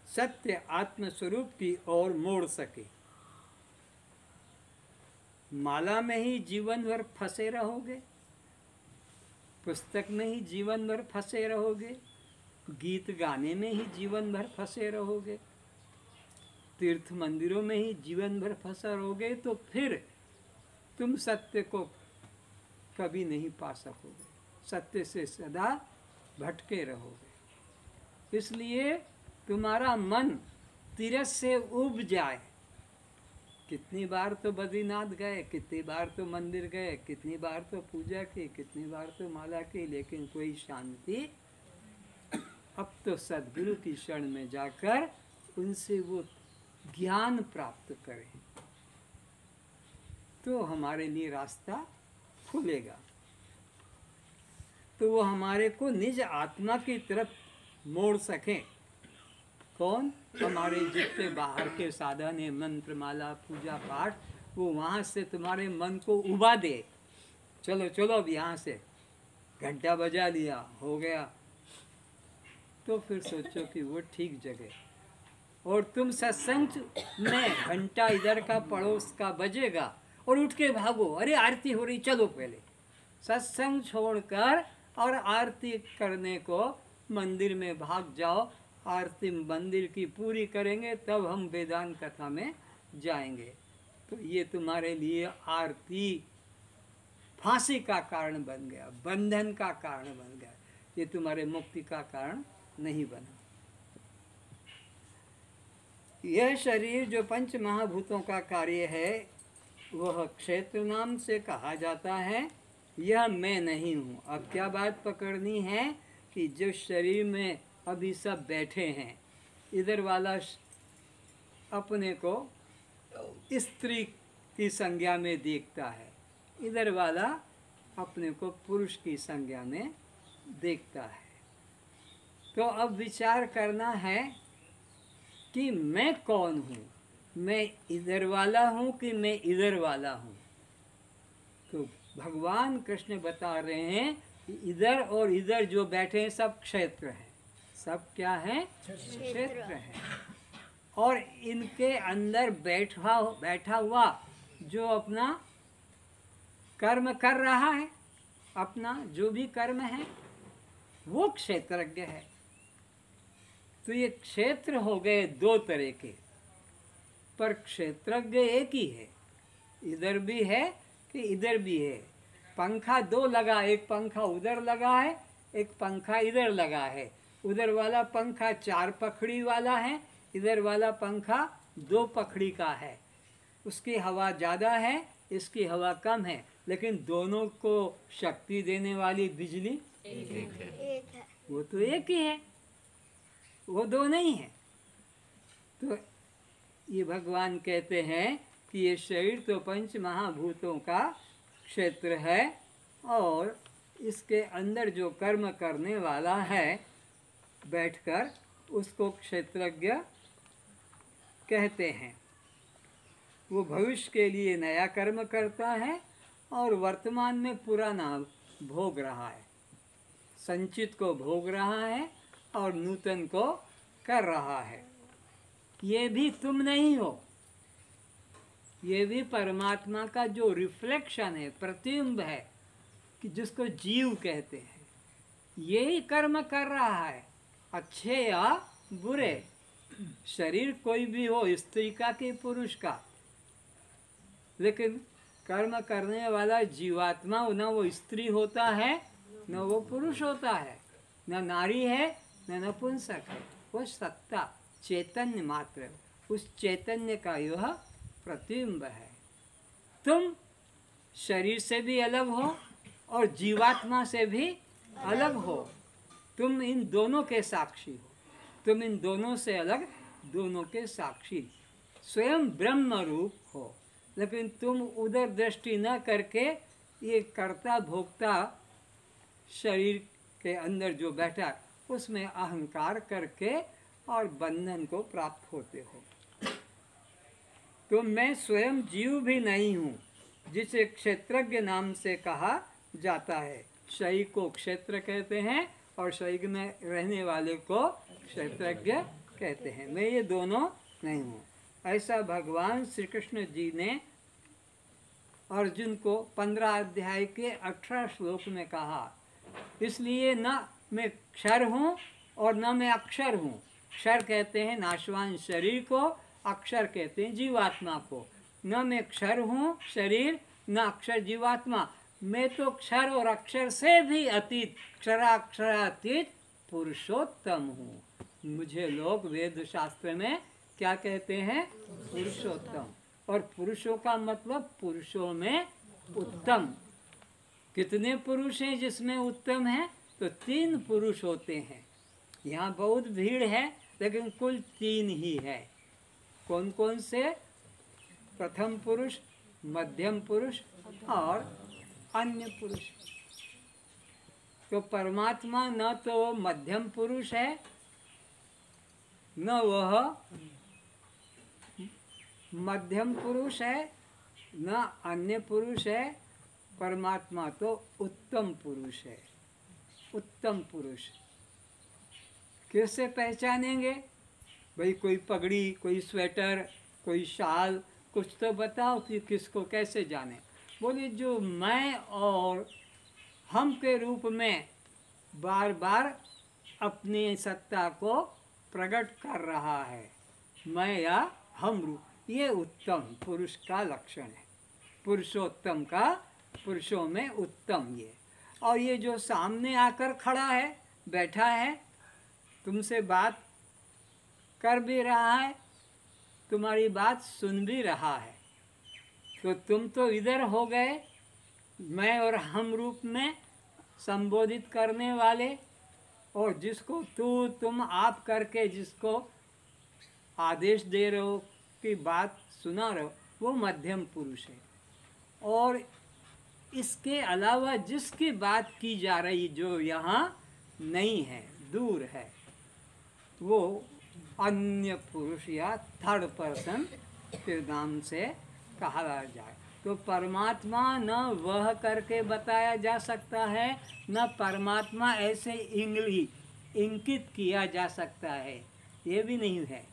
सत्य आत्मस्वरूप की ओर मोड़ सके। माला में ही जीवन भर फंसे रहोगे, पुस्तक में ही जीवन भर फंसे रहोगे, गीत गाने में ही जीवन भर फंसे रहोगे, तीर्थ मंदिरों में ही जीवन भर फंसे रहोगे, तो फिर तुम सत्य को कभी नहीं पा सकोगे। सत्य से सदा भटके रहोगे। इसलिए तुम्हारा मन तीरथ से उब जाए। कितनी बार तो बद्रीनाथ गए, कितनी बार तो मंदिर गए, कितनी बार तो पूजा की, कितनी बार तो माला की, लेकिन कोई शांति। अब तो सद्गुरु की शरण में जाकर उनसे वो ज्ञान प्राप्त करें, तो हमारे लिए रास्ता खुलेगा। तो वो हमारे को निज आत्मा की तरफ मोड़ सकें। कौन? हमारे जितने बाहर के साधन है, मंत्र माला पूजा पाठ, वो वहाँ से तुम्हारे मन को उबा दे। चलो चलो अब यहाँ से, घंटा बजा लिया, हो गया, तो फिर सोचो कि वो ठीक जगह। और तुम सत्संग में घंटा इधर का पड़ोस का बजेगा और उठ के भागो, अरे आरती हो रही, चलो पहले। सत्संग छोड़कर और आरती करने को मंदिर में भाग जाओ, आरती मंदिर की पूरी करेंगे तब हम वेदांत कथा में जाएंगे। तो ये तुम्हारे लिए आरती फांसी का कारण बन गया, बंधन का कारण बन गया, ये तुम्हारे मुक्ति का कारण नहीं बना। यह शरीर जो पंच महाभूतों का कार्य है वह क्षेत्र नाम से कहा जाता है। यह मैं नहीं हूँ। अब क्या बात पकड़नी है कि जो शरीर में अभी सब बैठे हैं, इधर वाला अपने को स्त्री की संज्ञा में देखता है, इधर वाला अपने को पुरुष की संज्ञा में देखता है। तो अब विचार करना है कि मैं कौन हूँ, मैं इधर वाला हूँ कि मैं इधर वाला हूँ। तो भगवान कृष्ण बता रहे हैं कि इधर और इधर जो बैठे हैं सब क्षेत्र हैं। सब क्या है? क्षेत्र है। और इनके अंदर बैठा हुआ जो अपना कर्म कर रहा है, अपना जो भी कर्म है वो क्षेत्रज्ञ है। तो ये क्षेत्र हो गए दो तरह के, पर क्षेत्रज्ञ एक ही है। इधर भी है कि इधर भी है। पंखा दो लगा, एक पंखा उधर लगा है, एक पंखा इधर लगा है। उधर वाला पंखा 4 पखड़ी वाला है, इधर वाला पंखा 2 पखड़ी का है। उसकी हवा ज़्यादा है, इसकी हवा कम है, लेकिन दोनों को शक्ति देने वाली बिजली एक है। वो तो एक ही है, वो दो नहीं है। तो ये भगवान कहते हैं कि ये शरीर तो पंच महाभूतों का क्षेत्र है और इसके अंदर जो कर्म करने वाला है बैठकर, उसको क्षेत्रज्ञ कहते हैं। वो भविष्य के लिए नया कर्म करता है और वर्तमान में पुराना भोग रहा है, संचित को भोग रहा है और नूतन को कर रहा है। ये भी तुम नहीं हो, ये भी परमात्मा का जो रिफ्लेक्शन है, प्रतिबिंब है, कि जिसको जीव कहते हैं, यही कर्म कर रहा है, अच्छे या बुरे। शरीर कोई भी हो, स्त्री का कि पुरुष का, लेकिन कर्म करने वाला जीवात्मा न वो स्त्री होता है न वो पुरुष होता है, न नारी है न नपुंसक है। वो सत्ता चैतन्य मात्र, उस चैतन्य का यह प्रतिबिंब है। तुम शरीर से भी अलग हो और जीवात्मा से भी अलग हो। तुम इन दोनों के साक्षी हो, तुम इन दोनों से अलग, दोनों के साक्षी, स्वयं ब्रह्म रूप हो। लेकिन तुम उधर दृष्टि न करके ये कर्ता भोक्ता शरीर के अंदर जो बैठा, उसमें अहंकार करके और बंधन को प्राप्त होते हो। तो मैं स्वयं जीव भी नहीं हूँ, जिसे क्षेत्रज्ञ नाम से कहा जाता है। शरीर को क्षेत्र कहते हैं और शरीर में रहने वाले को क्षेत्रज्ञ कहते हैं। मैं ये दोनों नहीं हूँ। ऐसा भगवान श्री कृष्ण जी ने अर्जुन को 15 अध्याय के 18 श्लोक में कहा। इसलिए न मैं क्षर हूँ और न मैं अक्षर हूँ। क्षर कहते हैं नाशवान शरीर को, अक्षर कहते हैं जीवात्मा को। न मैं क्षर हूँ शरीर, न अक्षर जीवात्मा। मैं तो क्षर और अक्षर से भी अतीत, क्षराक्षरातीत पुरुषोत्तम हूँ। मुझे लोग वेद शास्त्र में क्या कहते हैं? पुरुषोत्तम। और पुरुषों का मतलब पुरुषों में उत्तम। कितने पुरुष हैं जिसमें उत्तम है? तो 3 पुरुष होते हैं। यहाँ बहुत भीड़ है लेकिन कुल 3 ही है। कौन कौन से? प्रथम पुरुष, मध्यम पुरुष और अन्य पुरुष। तो परमात्मा न तो मध्यम पुरुष है, न वह मध्यम पुरुष है, न अन्य पुरुष है। परमात्मा तो उत्तम पुरुष है, उत्तम पुरुष। कैसे पहचानेंगे भाई? कोई पगड़ी, कोई स्वेटर, कोई शाल, कुछ तो बताओ कि किसको कैसे जाने। बोले जो मैं और हम के रूप में बार बार अपनी सत्ता को प्रकट कर रहा है, मैं या हम रूप, ये उत्तम पुरुष का लक्षण है। पुरुषोत्तम का, पुरुषों में उत्तम ये। और ये जो सामने आकर खड़ा है, बैठा है, तुमसे बात कर भी रहा है, तुम्हारी बात सुन भी रहा है, तो तुम तो इधर हो गए मैं और हम रूप में संबोधित करने वाले, और जिसको तू तुम आप करके जिसको आदेश दे रहे हो कि बात सुना रहे हो, वो मध्यम पुरुष है। और इसके अलावा जिसकी बात की जा रही, जो यहाँ नहीं है, दूर है, वो अन्य पुरुष या थर्ड पर्सन के नाम से कहा जाए। तो परमात्मा न वह करके बताया जा सकता है, न परमात्मा ऐसे इंगित किया जा सकता है। ये भी नहीं है,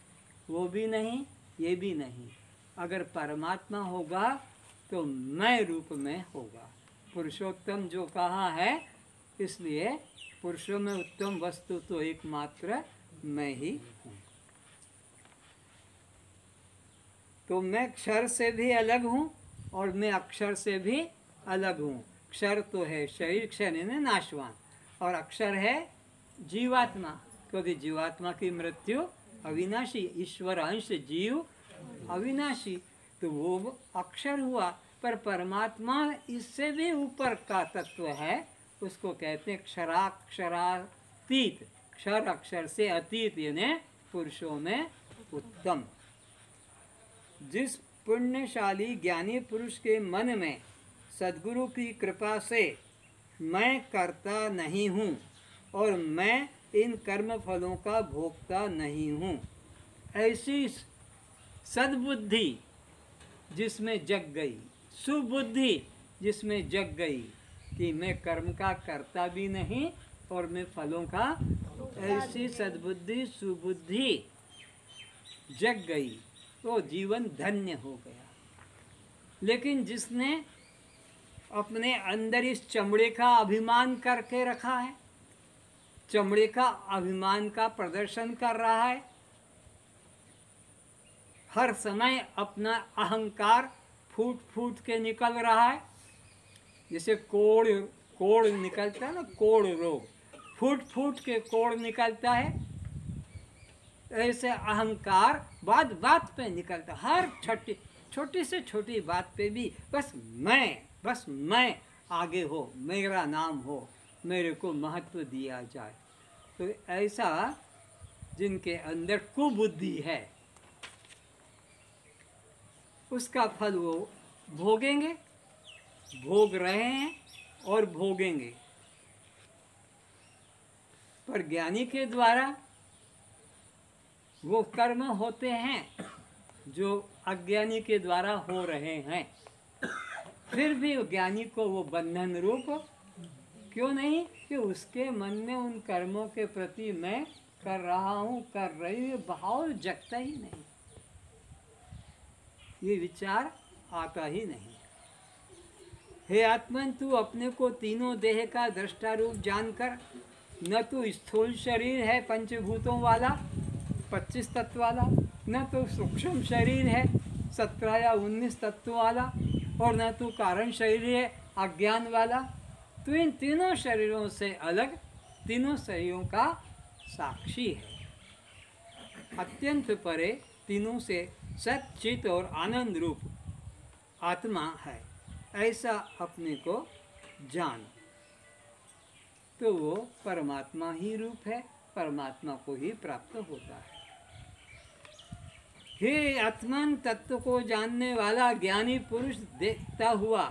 वो भी नहीं, ये भी नहीं। अगर परमात्मा होगा तो मैं रूप में होगा। पुरुषोत्तम जो कहा है, इसलिए पुरुषों में उत्तम वस्तु तो एकमात्र मैं ही हूँ। तो मैं क्षर से भी अलग हूँ और मैं अक्षर से भी अलग हूँ। क्षर तो है शरीर, क्षर यानी नाशवान, और अक्षर है जीवात्मा, क्योंकि जीवात्मा की मृत्यु अविनाशी, ईश्वर अंश जीव अविनाशी, तो वो अक्षर हुआ। पर परमात्मा इससे भी ऊपर का तत्व है, उसको कहते हैं क्षराक्षरातीत, क्षर अक्षर से अतीत, यानी पुरुषों में उत्तम। जिस पुण्यशाली ज्ञानी पुरुष के मन में सद्गुरु की कृपा से मैं करता नहीं हूँ और मैं इन कर्म फलों का भोगता नहीं हूँ, ऐसी सद्बुद्धि जिसमें जग गई, सुबुद्धि जिसमें जग गई कि मैं कर्म का करता भी नहीं और मैं फलों का, ऐसी सद्बुद्धि सुबुद्धि जग गई तो जीवन धन्य हो गया। लेकिन जिसने अपने अंदर इस चमड़े का अभिमान करके रखा है, चमड़े का अभिमान का प्रदर्शन कर रहा है, हर समय अपना अहंकार फूट फूट के निकल रहा है, जैसे कोड़ निकलता है ना, कोड़ रोग, फूट फूट के कोड़ निकलता है, ऐसे अहंकार बात बात पे निकलता, हर छोटी से छोटी बात पे भी बस मैं आगे हो, मेरा नाम हो, मेरे को महत्व दिया जाए। तो ऐसा जिनके अंदर कुबुद्धि है, उसका फल वो भोगेंगे, भोग रहे हैं और भोगेंगे। पर ज्ञानी के द्वारा वो कर्म होते हैं जो अज्ञानी के द्वारा हो रहे हैं, फिर भी ज्ञानी को वो बंधन रूप क्यों नहीं, कि उसके मन में उन कर्मों के प्रति मैं कर रहा हूँ, कर रही हूँ, भाव जगता ही नहीं, ये विचार आता ही नहीं। हे आत्मन, तू अपने को तीनों देह का दृष्टा रूप जानकर, न तो स्थूल शरीर है पंचभूतों वाला 25 तत्व वाला, न तो सूक्ष्म शरीर है 17 या 19 तत्व वाला, और न तो कारण शरीर है अज्ञान वाला। तो इन तीनों शरीरों से अलग, तीनों शरीरों का साक्षी है, अत्यंत परे, तीनों से सच्चित और आनंद रूप आत्मा है, ऐसा अपने को जान। तो वो परमात्मा ही रूप है, परमात्मा को ही प्राप्त होता है। हे आत्मन, तत्व को जानने वाला ज्ञानी पुरुष देखता हुआ,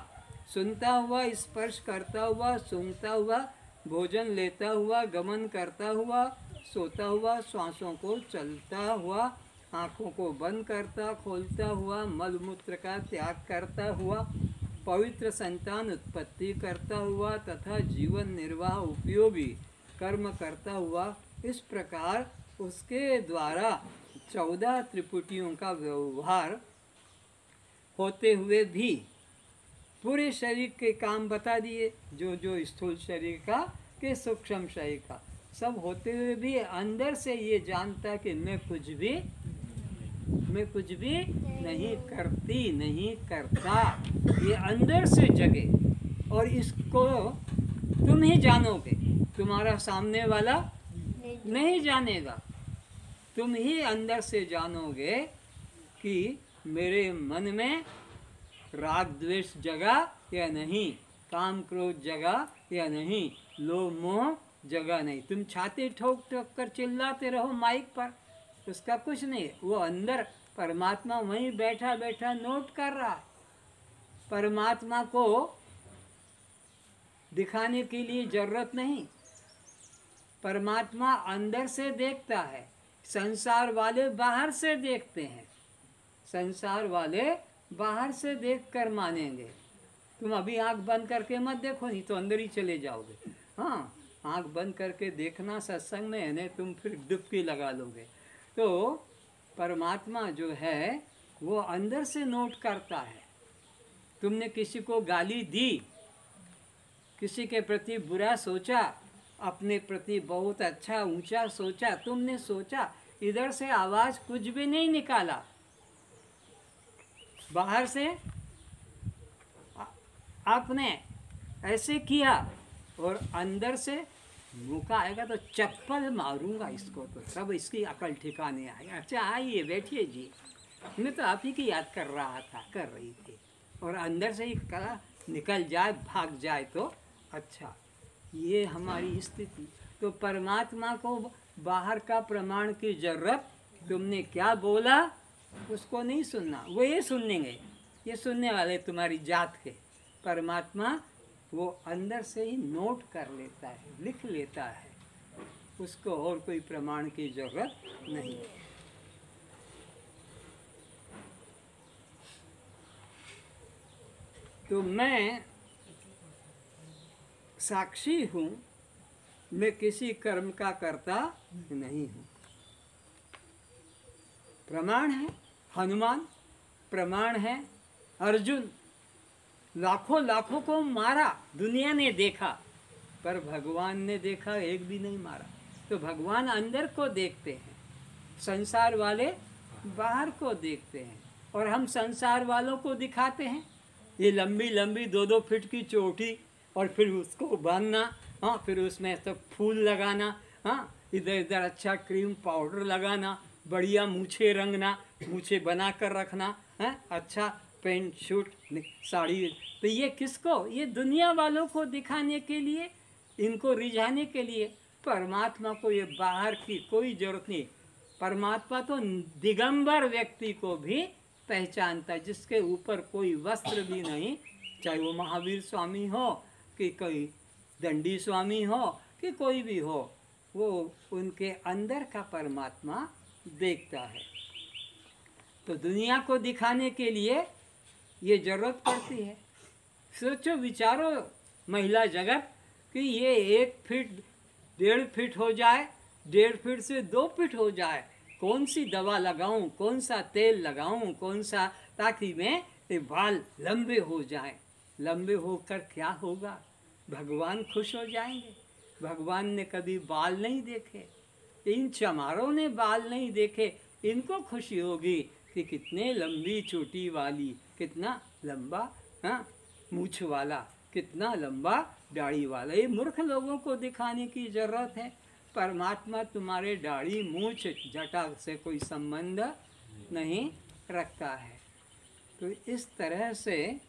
सुनता हुआ, स्पर्श करता हुआ, सूंघता हुआ, भोजन लेता हुआ, गमन करता हुआ, सोता हुआ, श्वासों को चलता हुआ, आँखों को बंद करता खोलता हुआ, मलमूत्र का त्याग करता हुआ, पवित्र संतान उत्पत्ति करता हुआ तथा जीवन निर्वाह उपयोगी कर्म करता हुआ, इस प्रकार उसके द्वारा 14 त्रिपुटियों का व्यवहार होते हुए भी पूरे शरीर के काम बता दिए, जो स्थूल शरीर का के सूक्ष्म शरीर का सब होते हुए भी अंदर से ये जानता कि मैं कुछ भी नहीं करती नहीं करता, ये अंदर से जगे। और इसको तुम ही जानोगे, तुम्हारा सामने वाला नहीं जानेगा। तुम ही अंदर से जानोगे कि मेरे मन में राग द्वेष जगा या नहीं, काम क्रोध जगा या नहीं, लोभ मोह जगा नहीं। तुम छाती ठोक ठोक कर चिल्लाते रहो माइक पर, उसका कुछ नहीं। वो अंदर परमात्मा वहीं बैठा बैठा नोट कर रहा है। परमात्मा को दिखाने के लिए जरूरत नहीं, परमात्मा अंदर से देखता है। संसार वाले बाहर से देखते हैं, संसार वाले बाहर से देखकर मानेंगे। तुम अभी आंख बंद करके मत देखो, नहीं तो अंदर ही चले जाओगे। हाँ, आंख बंद करके देखना सत्संग में, नहीं तुम फिर डुबकी लगा लोगे। तो परमात्मा जो है वो अंदर से नोट करता है। तुमने किसी को गाली दी, किसी के प्रति बुरा सोचा, अपने प्रति बहुत अच्छा ऊंचा सोचा, तुमने सोचा, इधर से आवाज कुछ भी नहीं निकाला, बाहर से आपने ऐसे किया और अंदर से मौका आएगा तो चप्पल मारूंगा इसको, तो सब इसकी अकल ठिकाने आएगा। अच्छा आइए बैठिए जी, मैं तो आप ही की याद कर रहा था, कर रही थी, और अंदर से ही कहा निकल जाए, भाग जाए तो अच्छा। ये हमारी स्थिति। तो परमात्मा को बाहर का प्रमाण की जरूरत, तुमने क्या बोला उसको नहीं सुनना, वो ये सुनेंगे, ये सुनने वाले तुम्हारी जात के। परमात्मा वो अंदर से ही नोट कर लेता है, लिख लेता है, उसको और कोई प्रमाण की जरूरत नहीं। तो मैं साक्षी हूँ, मैं किसी कर्म का कर्ता नहीं हूँ। प्रमाण है हनुमान, प्रमाण है अर्जुन, लाखों लाखों को मारा, दुनिया ने देखा, पर भगवान ने देखा एक भी नहीं मारा। तो भगवान अंदर को देखते हैं, संसार वाले बाहर को देखते हैं, और हम संसार वालों को दिखाते हैं। ये लंबी लंबी 2-2 फीट की चोटी, और फिर उसको बांधना, हाँ, फिर उसमें सब फूल लगाना, हाँ, इधर इधर अच्छा क्रीम पाउडर लगाना, बढ़िया मूछे रंगना, मूछे बना कर रखना है, अच्छा पेंट शूट साड़ी। तो ये किसको? ये दुनिया वालों को दिखाने के लिए, इनको रिझाने के लिए। परमात्मा को ये बाहर की कोई जरूरत नहीं। परमात्मा तो दिगंबर व्यक्ति को भी पहचानता है, जिसके ऊपर कोई वस्त्र भी नहीं, चाहे वो महावीर स्वामी हो कि कोई दंडी स्वामी हो कि कोई भी हो, वो उनके अंदर का परमात्मा देखता है। तो दुनिया को दिखाने के लिए ये जरूरत पड़ती है। सोचो विचारो महिला जगत कि ये 1 फीट 1.5 फीट हो जाए, 1.5 फीट से 2 फीट हो जाए, कौन सी दवा लगाऊं, कौन सा तेल लगाऊं, कौन सा, ताकि मैं बाल लंबे हो जाएं। लंबे होकर क्या होगा? भगवान खुश हो जाएंगे। भगवान ने कभी बाल नहीं देखे, इन चमारों ने बाल नहीं देखे, इनको खुशी होगी कि कितने लंबी चोटी वाली, कितना लंबा हाँ मूछ वाला, कितना लंबा दाढ़ी वाला। ये मूर्ख लोगों को दिखाने की जरूरत है। परमात्मा तुम्हारे दाढ़ी मूछ जटा से कोई संबंध नहीं रखता है। तो इस तरह से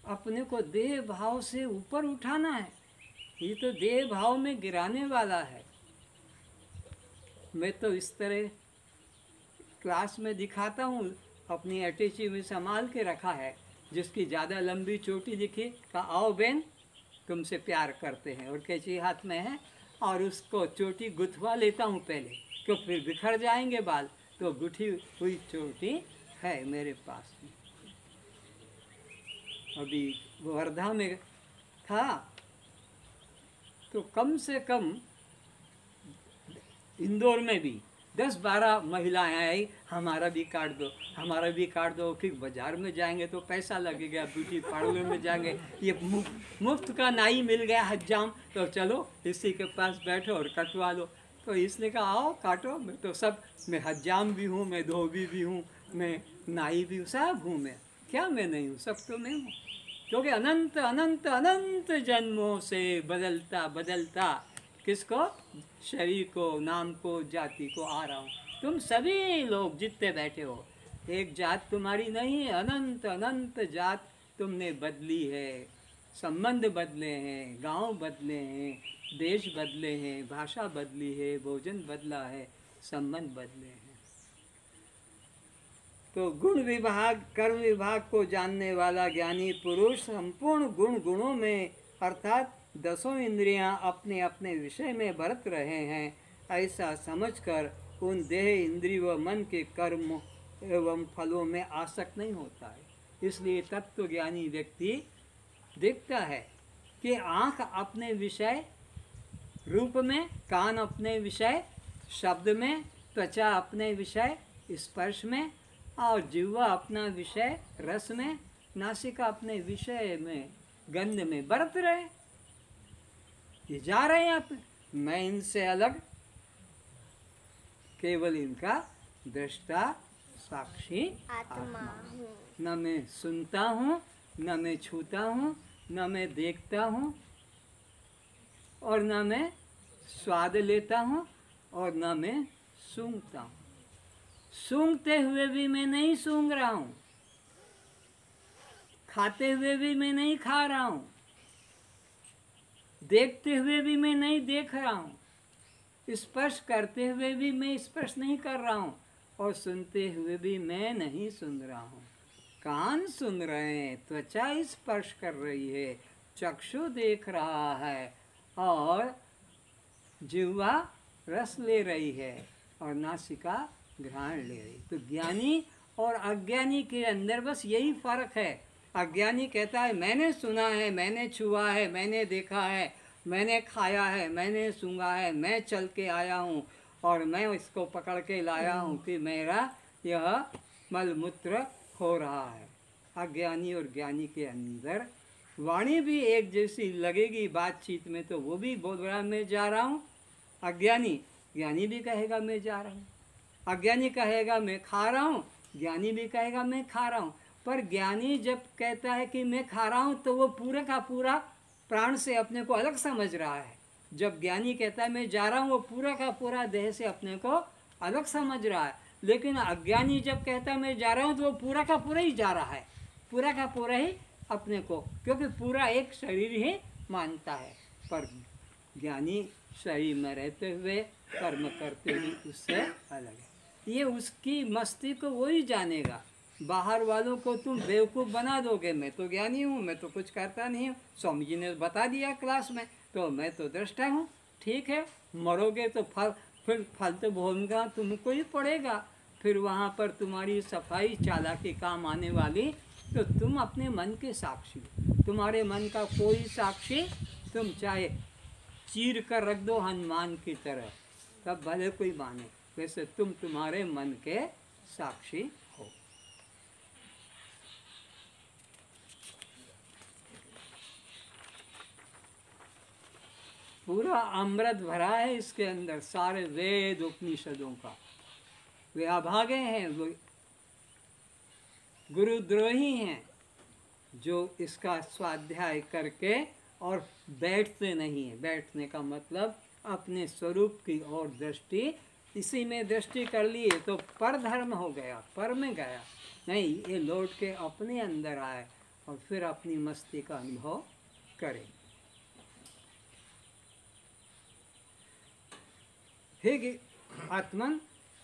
अपने को देह भाव से ऊपर उठाना है। ये तो देह भाव में गिराने वाला है। मैं तो इस तरह क्लास में दिखाता हूँ, अपनी अटैची में संभाल के रखा है। जिसकी ज़्यादा लंबी चोटी दिखे का आओ बहन तुमसे प्यार करते हैं, और कैंची हाथ में है, और उसको चोटी गुथवा लेता हूँ पहले, क्यों फिर बिखर जाएंगे बाल, तो गुथी हुई चोटी है मेरे पास में। अभी वर्धा में था तो कम से कम इंदौर में भी 10-12 महिलाएं आई, हमारा भी काट दो, हमारा भी काट दो। फिर बाजार में जाएंगे तो पैसा लगेगा, ब्यूटी पार्लर में जाएंगे, ये मुफ्त का नाई मिल गया हज्जाम, तो चलो इसी के पास बैठो और कटवा लो। तो इसने कहा आओ काटो, मैं तो सब, मैं हज्जाम भी हूँ, मैं धोबी भी हूँ, मैं नाई भी हूँ, सब हूँ मैं, क्या मैं नहीं हूँ, सब तो मैं हूँ। क्योंकि अनंत अनंत अनंत जन्मों से बदलता बदलता किसको, शरीर को, नाम को, जाति को आ रहा हूँ। तुम सभी लोग जितने बैठे हो, एक जात तुम्हारी नहीं है, अनंत अनंत जात तुमने बदली है, संबंध बदले हैं, गांव बदले हैं, देश बदले हैं, भाषा बदली है, भोजन बदला है, संबंध बदले हैं। तो गुण विभाग, कर्म विभाग को जानने वाला ज्ञानी पुरुष संपूर्ण गुणों में अर्थात 10 इंद्रियां अपने अपने विषय में बरत रहे हैं, ऐसा समझकर उन देह, इंद्रिय व मन के कर्म एवं फलों में आसक्त नहीं होता है। इसलिए तत्व ज्ञानी व्यक्ति देखता है कि आँख अपने विषय रूप में, कान अपने विषय शब्द में, त्वचा अपने विषय स्पर्श में, और जिह्वा अपना विषय रस में, नासिका अपने विषय में गंध में बरत रहे। ये जा रहे हैं आप, मैं इनसे अलग, केवल इनका दृष्टा साक्षी आत्मा हूँ। न मैं सुनता हूँ, न मैं छूता हूँ, न मैं देखता हूँ, और न मैं स्वाद लेता हूँ, और न मैं सूंघता हूँ। सूंघते हुए भी मैं नहीं सूंघ रहा हूँ, खाते हुए भी मैं नहीं खा रहा हूँ, देखते हुए भी मैं नहीं देख रहा हूँ, स्पर्श करते हुए भी मैं स्पर्श नहीं कर रहा हूँ, और सुनते हुए भी मैं नहीं सुन रहा हूँ। कान सुन रहे हैं, त्वचा स्पर्श कर रही है, चक्षु देख रहा है, और जिह्वा रस ले रही है, और नासिका घ्राण ले रही। तो ज्ञानी और अज्ञानी के अंदर बस यही फर्क है। अज्ञानी कहता है मैंने सुना है, मैंने छुआ है, मैंने देखा है, मैंने खाया है, मैंने सूंघा है, मैं चल के आया हूँ, और मैं इसको पकड़ के लाया हूँ कि मेरा यह मलमूत्र हो रहा है। अज्ञानी और ज्ञानी के अंदर वाणी भी एक जैसी लगेगी बातचीत में, तो वो भी बोल रहा मैं जा रहा हूँ। अज्ञानी, ज्ञानी भी कहेगा मैं जा रहा हूँ। अज्ञानी कहेगा मैं खा रहा हूँ, ज्ञानी भी कहेगा मैं खा रहा हूँ। पर ज्ञानी जब कहता है कि मैं खा रहा हूँ, तो वो पूरा का पूरा प्राण से अपने को अलग समझ रहा है। जब ज्ञानी कहता है मैं जा रहा हूँ, वो पूरा का पूरा देह से अपने को अलग समझ रहा है। लेकिन अज्ञानी जब कहता है मैं जा रहा हूँ, तो वो पूरा का पूरा ही जा रहा है, पूरा का पूरा ही अपने को, क्योंकि पूरा एक शरीर ही मानता है। पर ज्ञानी शरीर में रहते हुए कर्म करते हुए उससे अलग है। ये उसकी मस्ती को वही जानेगा। बाहर वालों को तुम बेवकूफ़ बना दोगे, मैं तो ज्ञानी हूँ, मैं तो कुछ करता नहीं हूँ, स्वामी जी ने बता दिया क्लास में, तो मैं तो दृष्टा हूँ। ठीक है, मरोगे तो फिर फल तो भोगना तुमको ही पड़ेगा। फिर वहाँ पर तुम्हारी सफाई चालाकी काम आने वाली, तो तुम अपने मन के साक्षी, तुम्हारे मन का कोई साक्षी तुम चाहे चीर कर रख दो हनुमान की तरह, तब भले कोई माने, वैसे तुम तुम्हारे मन के साक्षी हो। पूरा अमृत भरा है इसके अंदर, सारे वेद उपनिषदों का। वे अभागे हैं, वो गुरुद्रोही हैं, जो इसका स्वाध्याय करके और बैठते नहीं है। बैठने का मतलब अपने स्वरूप की ओर दृष्टि, इसी में दृष्टि कर लिए तो पर धर्म हो गया, पर में गया नहीं, ये लौट के अपने अंदर आए और फिर अपनी मस्ती का अनुभव करे। हे आत्मन,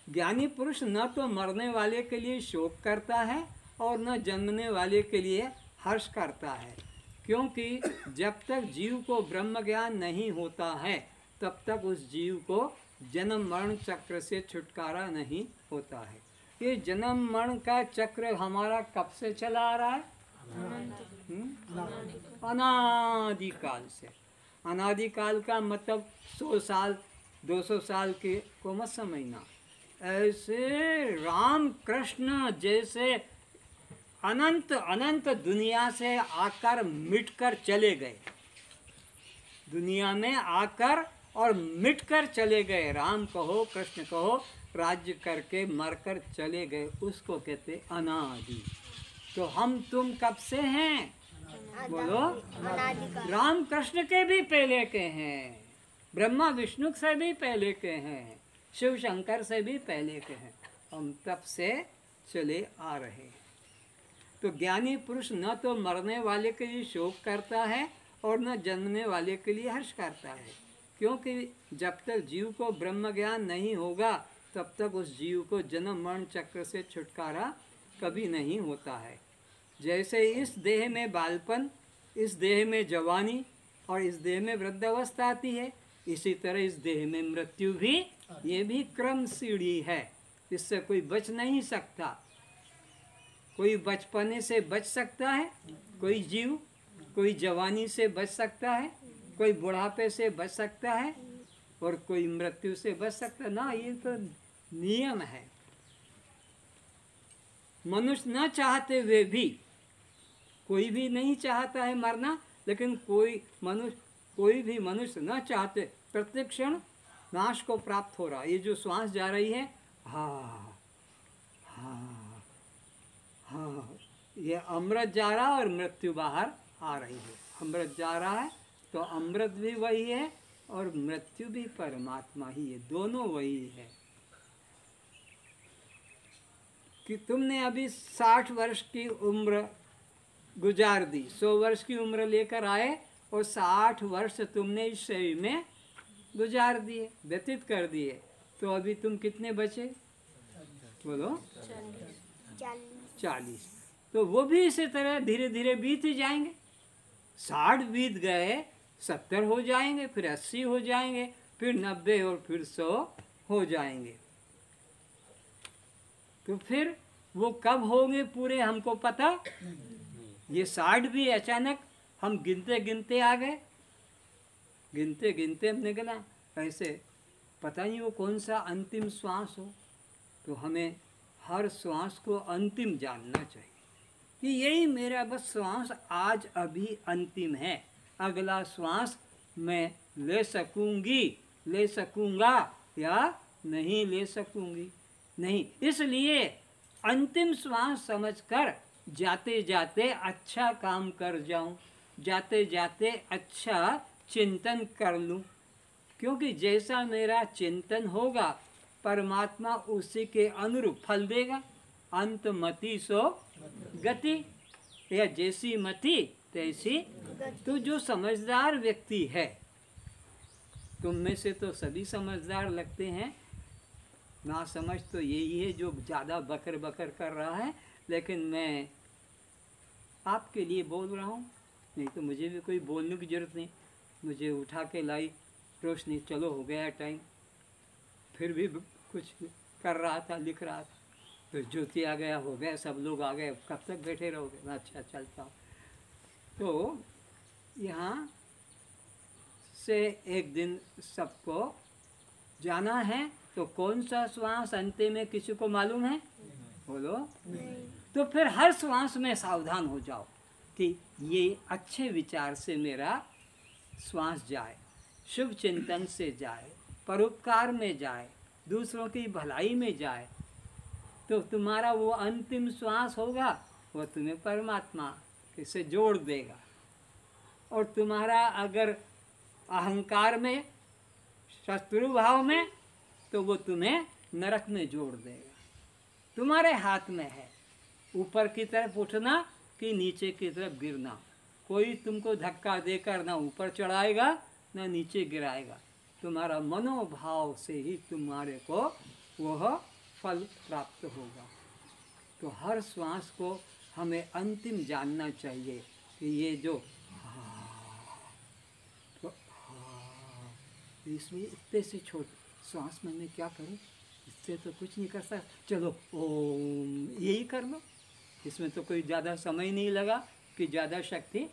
ज्ञानी पुरुष न तो मरने वाले के लिए शोक करता है और न जन्मने वाले के लिए हर्ष करता है। क्योंकि जब तक जीव को ब्रह्म ज्ञान नहीं होता है तब तक उस जीव को जन्म मरण चक्र से छुटकारा नहीं होता है। ये जन्म मरण का चक्र हमारा कब से चला आ रहा है? अनादिकाल से। अनादिकाल का मतलब 100 साल 200 साल के को मत समझना। ऐसे राम कृष्ण जैसे अनंत अनंत दुनिया से आकर मिटकर चले गए, दुनिया में आकर और मिटकर चले गए, राम कहो कृष्ण कहो, राज्य करके मरकर चले गए, उसको कहते अनादि। तो हम तुम कब से हैं? बोलो। अनादिकाल। राम कृष्ण के भी पहले के हैं, ब्रह्मा विष्णु से भी पहले के हैं, शिव शंकर से भी पहले के हैं, हम तब से चले आ रहे हैं। तो ज्ञानी पुरुष न तो मरने वाले के लिए शोक करता है और न जन्मने वाले के लिए हर्ष करता है, क्योंकि जब तक जीव को ब्रह्म ज्ञान नहीं होगा तब तक उस जीव को जन्म मरण चक्र से छुटकारा कभी नहीं होता है। जैसे इस देह में बालपन, इस देह में जवानी और इस देह में वृद्धावस्था आती है, इसी तरह इस देह में मृत्यु भी, ये भी क्रम सीढ़ी है, इससे कोई बच नहीं सकता। कोई बचपने से बच सकता है, कोई जीव, कोई जवानी से बच सकता है, कोई बुढ़ापे से बच सकता है और कोई मृत्यु से बच सकता ना, ये तो नियम है। मनुष्य न चाहते हुए भी, कोई भी नहीं चाहता है मरना, लेकिन कोई भी मनुष्य न चाहते प्रत्येक क्षण नाश को प्राप्त हो रहा। ये जो श्वास जा रही है, हाँ हाँ हाँ, ये अमृत जा रहा है और मृत्यु बाहर आ रही है। अमृत जा रहा है तो अमृत भी वही है और मृत्यु भी परमात्मा ही है, दोनों वही है। कि तुमने अभी 60 वर्ष की उम्र गुजार दी, 100 वर्ष की उम्र लेकर आए और 60 वर्ष तुमने इस शरीर में गुजार दिए, व्यतीत कर दिए, तो अभी तुम कितने बचे? बोलो। 40। तो वो भी इसी तरह धीरे धीरे बीत ही जाएंगे। 60 बीत गए, 70 हो जाएंगे, फिर 80 हो जाएंगे, फिर 90 और फिर 100 हो जाएंगे। तो फिर वो कब होंगे पूरे हमको पता? ये 60 भी अचानक हम गिनते गिनते आ गए, गिनते गिनते हमने गिना, ऐसे पता नहीं वो कौन सा अंतिम श्वास हो। तो हमें हर श्वास को अंतिम जानना चाहिए कि यही मेरा बस श्वास आज अभी अंतिम है, अगला श्वास मैं ले सकूंगी, ले सकूंगा या नहीं ले सकूंगी, नहीं। इसलिए अंतिम श्वास समझकर जाते जाते अच्छा काम कर जाऊं, जाते जाते अच्छा चिंतन कर लूं, क्योंकि जैसा मेरा चिंतन होगा परमात्मा उसी के अनुरूप फल देगा। अंत मति सो गति, या जैसी मति तैसी। तो जो समझदार व्यक्ति है, तुम में से तो सभी समझदार लगते हैं, ना समझ तो यही है जो ज़्यादा बकर बकर कर रहा है, लेकिन मैं आपके लिए बोल रहा हूँ, नहीं तो मुझे भी कोई बोलने की ज़रूरत नहीं। मुझे उठा के लाई रोशनी, चलो हो गया टाइम, फिर भी कुछ कर रहा था, लिख रहा था, तो ज्योति आ गया, हो गया, सब लोग आ गए, कब तक बैठे रहोगे? अच्छा चलता हूँ। तो यहाँ से एक दिन सबको जाना है, तो कौन सा श्वास अंत में किसी को मालूम है? बोलो। तो फिर हर श्वास में सावधान हो जाओ कि ये अच्छे विचार से मेरा श्वास जाए, शुभ चिंतन से जाए, परोपकार में जाए, दूसरों की भलाई में जाए, तो तुम्हारा वो अंतिम श्वास होगा, वो तुम्हें परमात्मा से जोड़ देगा। और तुम्हारा अगर अहंकार में, शत्रु भाव में, तो वो तुम्हें नरक में जोड़ देगा। तुम्हारे हाथ में है ऊपर की तरफ उठना कि नीचे की तरफ गिरना। कोई तुमको धक्का देकर ना ऊपर चढ़ाएगा ना नीचे गिराएगा, तुम्हारा मनोभाव से ही तुम्हारे को वह फल प्राप्त होगा। तो हर श्वास को हमें अंतिम जानना चाहिए कि ये जो इसमें इतने से छोट श्वास में मैं क्या करूं, इससे तो कुछ नहीं कर सकता, चलो ओम यही कर लो। इसमें तो कोई ज़्यादा समय नहीं लगा कि ज़्यादा शक्ति,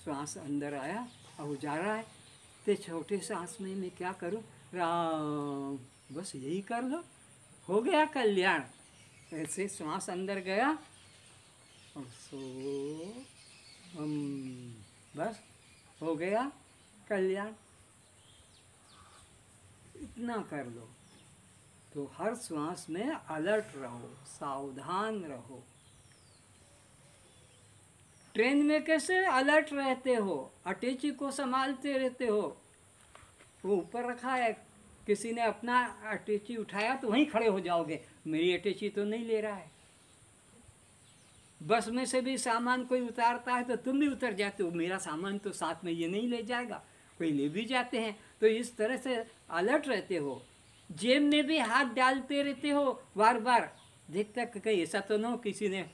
श्वास अंदर आया और जा रहा है। तो छोटे सांस में मैं क्या करूं, राम, बस यही कर लो, हो गया कल्याण। ऐसे श्वास अंदर गया और सो हम, बस हो गया कल्याण। इतना कर लो तो हर श्वास में अलर्ट रहो, सावधान रहो। ट्रेन में कैसे अलर्ट रहते हो, अटैची को संभालते रहते हो, वो ऊपर रखा है, किसी ने अपना अटैची उठाया तो वहीं खड़े हो जाओगे, मेरी अटैची तो नहीं ले रहा है। बस में से भी सामान कोई उतारता है तो तुम भी उतर जाते हो, मेरा सामान तो साथ में ये नहीं ले जाएगा, कोई ले भी जाते हैं। तो इस तरह से अलर्ट रहते हो। जेब में भी हाथ डालते रहते हो बार बार, देखता कहीं ऐसा तो ना हो किसी ने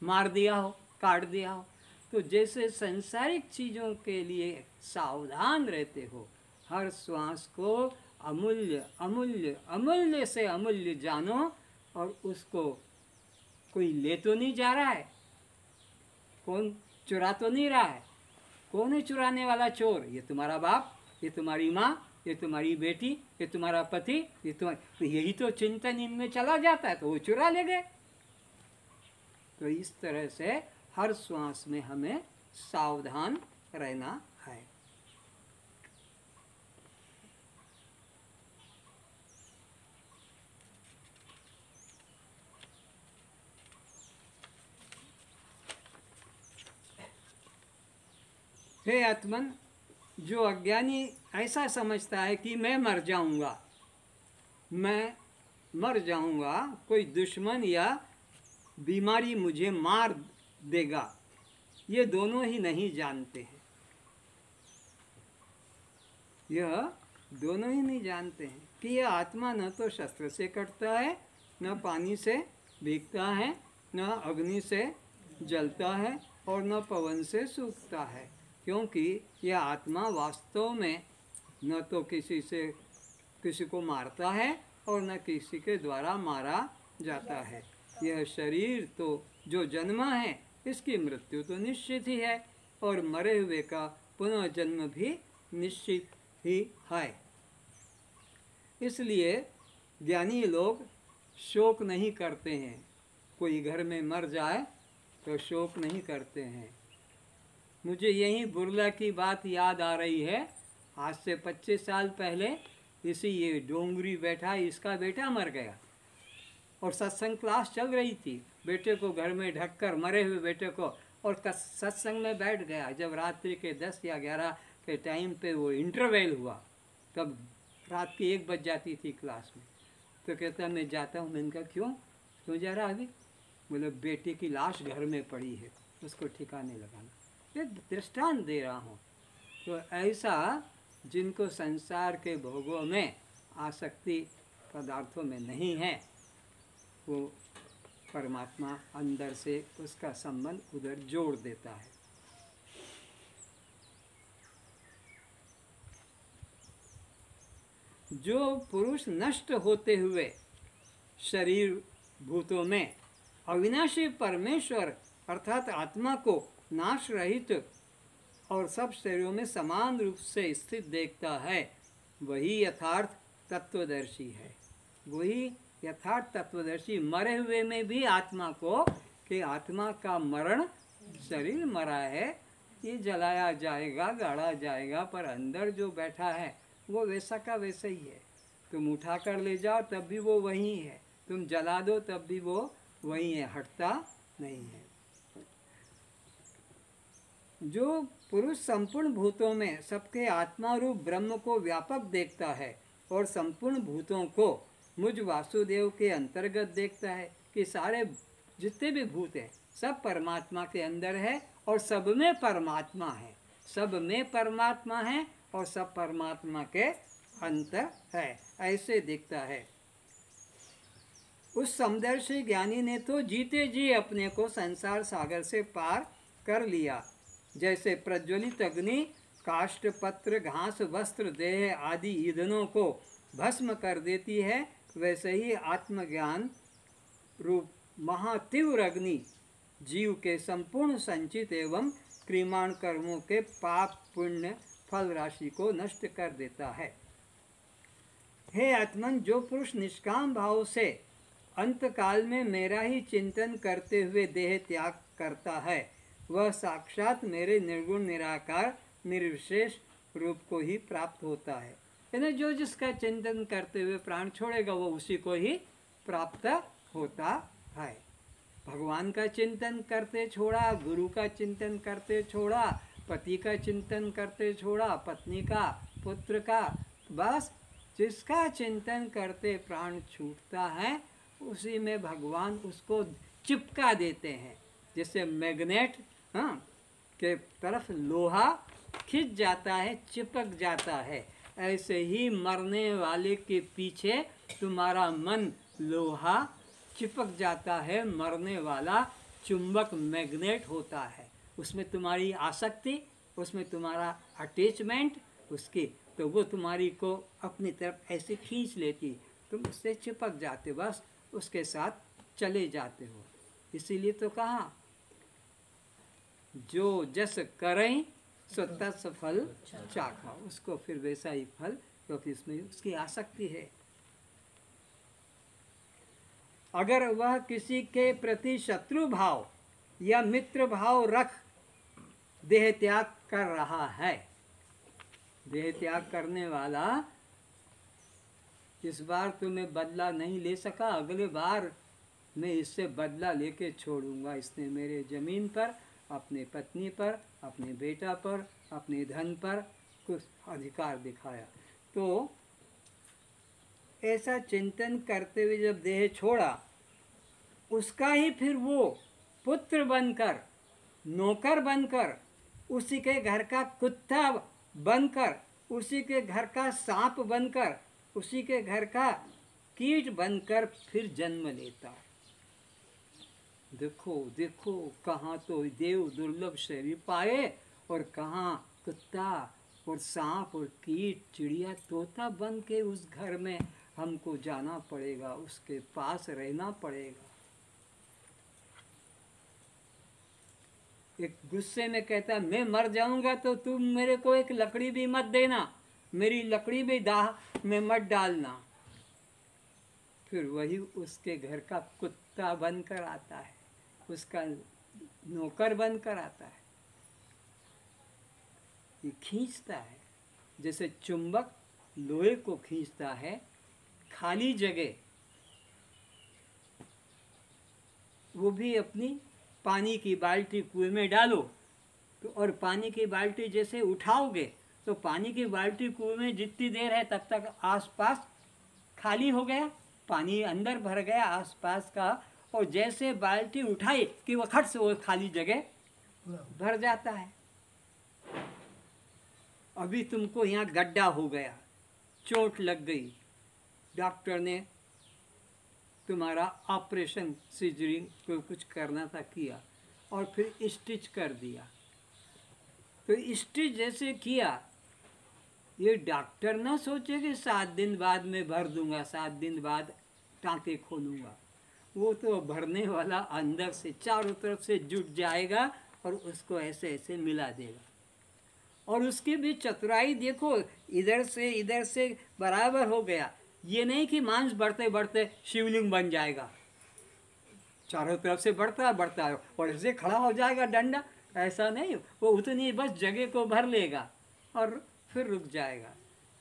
मार दिया हो, काट दिया हो। तो जैसे संसारिक चीज़ों के लिए सावधान रहते हो, हर श्वास को अमूल्य अमूल्य अमूल्य से अमूल्य जानो, और उसको कोई ले तो नहीं जा रहा है, कौन चुरा तो नहीं रहा है, कौन है चुराने वाला चोर, ये तुम्हारा बाप, ये तुम्हारी माँ, ये तुम्हारी बेटी, ये तुम्हारा पति, ये तुम्हारी, तो यही तो चिंतन इनमें चला जाता है, तो वो चुरा ले गए। तो इस तरह से हर श्वास में हमें सावधान रहना है। हे आत्मन, जो अज्ञानी ऐसा समझता है कि मैं मर जाऊंगा, मैं मर जाऊंगा, कोई दुश्मन या बीमारी मुझे मार देगा, ये दोनों ही नहीं जानते हैं। यह दोनों ही नहीं जानते हैं कि यह आत्मा न तो शस्त्र से कटता है, न पानी से भीगता है, न अग्नि से जलता है, और न पवन से सूखता है। क्योंकि यह आत्मा वास्तव में न तो किसी को मारता है और न किसी के द्वारा मारा जाता है। यह शरीर तो जो जन्मा है, इसकी मृत्यु तो निश्चित ही है, और मरे हुए का पुनर्जन्म भी निश्चित ही है। इसलिए ज्ञानी लोग शोक नहीं करते हैं। कोई घर में मर जाए तो शोक नहीं करते हैं। मुझे यही बुरला की बात याद आ रही है। आज से 25 साल पहले इसी ये डोंगरी बैठा, इसका बेटा मर गया और सत्संग क्लास चल रही थी। बेटे को घर में ढककर, मरे हुए बेटे को, और सत्संग में बैठ गया। जब रात्रि के 10 या 11 के टाइम पे वो इंटरवेल हुआ, तब रात की 1 बज जाती थी क्लास में। तो कहता मैं जाता हूँ। मैंने कहा क्यों जा रहा अभी? बोले बेटे की लाश घर में पड़ी है, उसको ठिकाने लगाना। ये दृष्टांत दे रहा हूँ। तो ऐसा जिनको संसार के भोगों में आसक्ति पदार्थों में नहीं है, वो परमात्मा अंदर से उसका संबंध उधर जोड़ देता है। जो पुरुष नष्ट होते हुए शरीर भूतों में अविनाशी परमेश्वर अर्थात आत्मा को नाश रहित और सब शरीरों में समान रूप से स्थित देखता है, वही यथार्थ तत्वदर्शी है। वही यथार्थ तत्वदर्शी मरे हुए में भी आत्मा को, कि आत्मा का मरण, शरीर मरा है, ये जलाया जाएगा, गाड़ा जाएगा, पर अंदर जो बैठा है वो वैसा का वैसा ही है। तुम उठा कर ले जाओ तब भी वो वही है, तुम जला दो तब भी वो वही है, हटता नहीं है। जो पुरुष संपूर्ण भूतों में सबके आत्मा रूप ब्रह्म को व्यापक देखता है और संपूर्ण भूतों को मुझ वासुदेव के अंतर्गत देखता है, कि सारे जितने भी भूत हैं सब परमात्मा के अंदर है और सब में परमात्मा है, सब में परमात्मा है और सब परमात्मा के अंतर है, ऐसे दिखता है। उस समदर्शी ज्ञानी ने तो जीते जी अपने को संसार सागर से पार कर लिया। जैसे प्रज्वलित अग्नि काष्ठ पत्र घास वस्त्र देह आदि ईंधनों को भस्म कर देती है, वैसे ही आत्मज्ञान रूप महातीव्र अग्नि जीव के संपूर्ण संचित एवं क्रियमाण कर्मों के पाप पुण्य फल राशि को नष्ट कर देता है। हे आत्मन, जो पुरुष निष्काम भाव से अंतकाल में मेरा ही चिंतन करते हुए देह त्याग करता है, वह साक्षात मेरे निर्गुण निराकार निर्विशेष रूप को ही प्राप्त होता है। यानी जो जिसका चिंतन करते हुए प्राण छोड़ेगा वो उसी को ही प्राप्त होता है। भगवान का चिंतन करते छोड़ा, गुरु का चिंतन करते छोड़ा, पति का चिंतन करते छोड़ा, पत्नी का, पुत्र का, बस जिसका चिंतन करते प्राण छूटता है उसी में भगवान उसको चिपका देते हैं। जैसे मैग्नेट के तरफ लोहा खिंच जाता है, चिपक जाता है, ऐसे ही मरने वाले के पीछे तुम्हारा मन लोहा चिपक जाता है। मरने वाला चुंबक मैग्नेट होता है, उसमें तुम्हारी आसक्ति, उसमें तुम्हारा अटैचमेंट उसकी, तो वो तुम्हारी को अपनी तरफ ऐसे खींच लेती, तुम उससे चिपक जाते, बस उसके साथ चले जाते हो। इसीलिए तो कहा जो जस करें सो तत्स फल चाखा, उसको फिर वैसा ही फल, क्योंकि उसमें उसकी आसक्ति है। अगर वह किसी के प्रति शत्रु भाव या मित्र भाव रख देह त्याग कर रहा है, देह त्याग करने वाला इस बार तुम्हें बदला नहीं ले सका, अगले बार मैं इससे बदला लेके छोड़ूंगा, इसने मेरे जमीन पर, अपने पत्नी पर, अपने बेटा पर, अपने धन पर कुछ अधिकार दिखाया, तो ऐसा चिंतन करते हुए जब देह छोड़ा, उसका ही फिर वो पुत्र बनकर, नौकर बनकर, उसी के घर का कुत्ता बनकर, उसी के घर का सांप बनकर, उसी के घर का कीट बनकर फिर जन्म लेता। देखो देखो, कहाँ तो देव दुर्लभ शरीर पाए और कहाँ कुत्ता और सांप और कीट चिड़िया तोता बन के उस घर में हमको जाना पड़ेगा, उसके पास रहना पड़ेगा। एक गुस्से में कहता, मैं मर जाऊंगा तो तुम मेरे को एक लकड़ी भी मत देना, मेरी लकड़ी भी दाह में मत डालना। फिर वही उसके घर का कुत्ता बनकर आता है, उसका नौकर बनकर आता है। ये खींचता है, जैसे चुंबक लोहे को खींचता है। खाली जगह वो भी अपनी पानी की बाल्टी कुएं में डालो तो, और पानी की बाल्टी जैसे उठाओगे तो पानी की बाल्टी कुएं में जितनी देर है तब तक आसपास खाली हो गया, पानी अंदर भर गया आसपास का, और जैसे बाल्टी उठाई कि वो खट से वो खाली जगह भर जाता है। अभी तुमको यहाँ गड्ढा हो गया, चोट लग गई, डॉक्टर ने तुम्हारा ऑपरेशन सिजरिंग को कुछ करना था किया और फिर स्टिच कर दिया। तो स्टिच जैसे किया, ये डॉक्टर ना सोचे कि 7 दिन बाद मैं भर दूंगा, 7 दिन बाद टाँके खोलूंगा। वो तो भरने वाला अंदर से चारों तरफ से जुट जाएगा और उसको ऐसे ऐसे मिला देगा। और उसकी भी चतुराई देखो, इधर से बराबर हो गया। ये नहीं कि मांस बढ़ते बढ़ते शिवलिंग बन जाएगा, चारों तरफ से बढ़ता है और ऐसे खड़ा हो जाएगा डंडा, ऐसा नहीं। वो उतनी बस जगह को भर लेगा और फिर रुक जाएगा।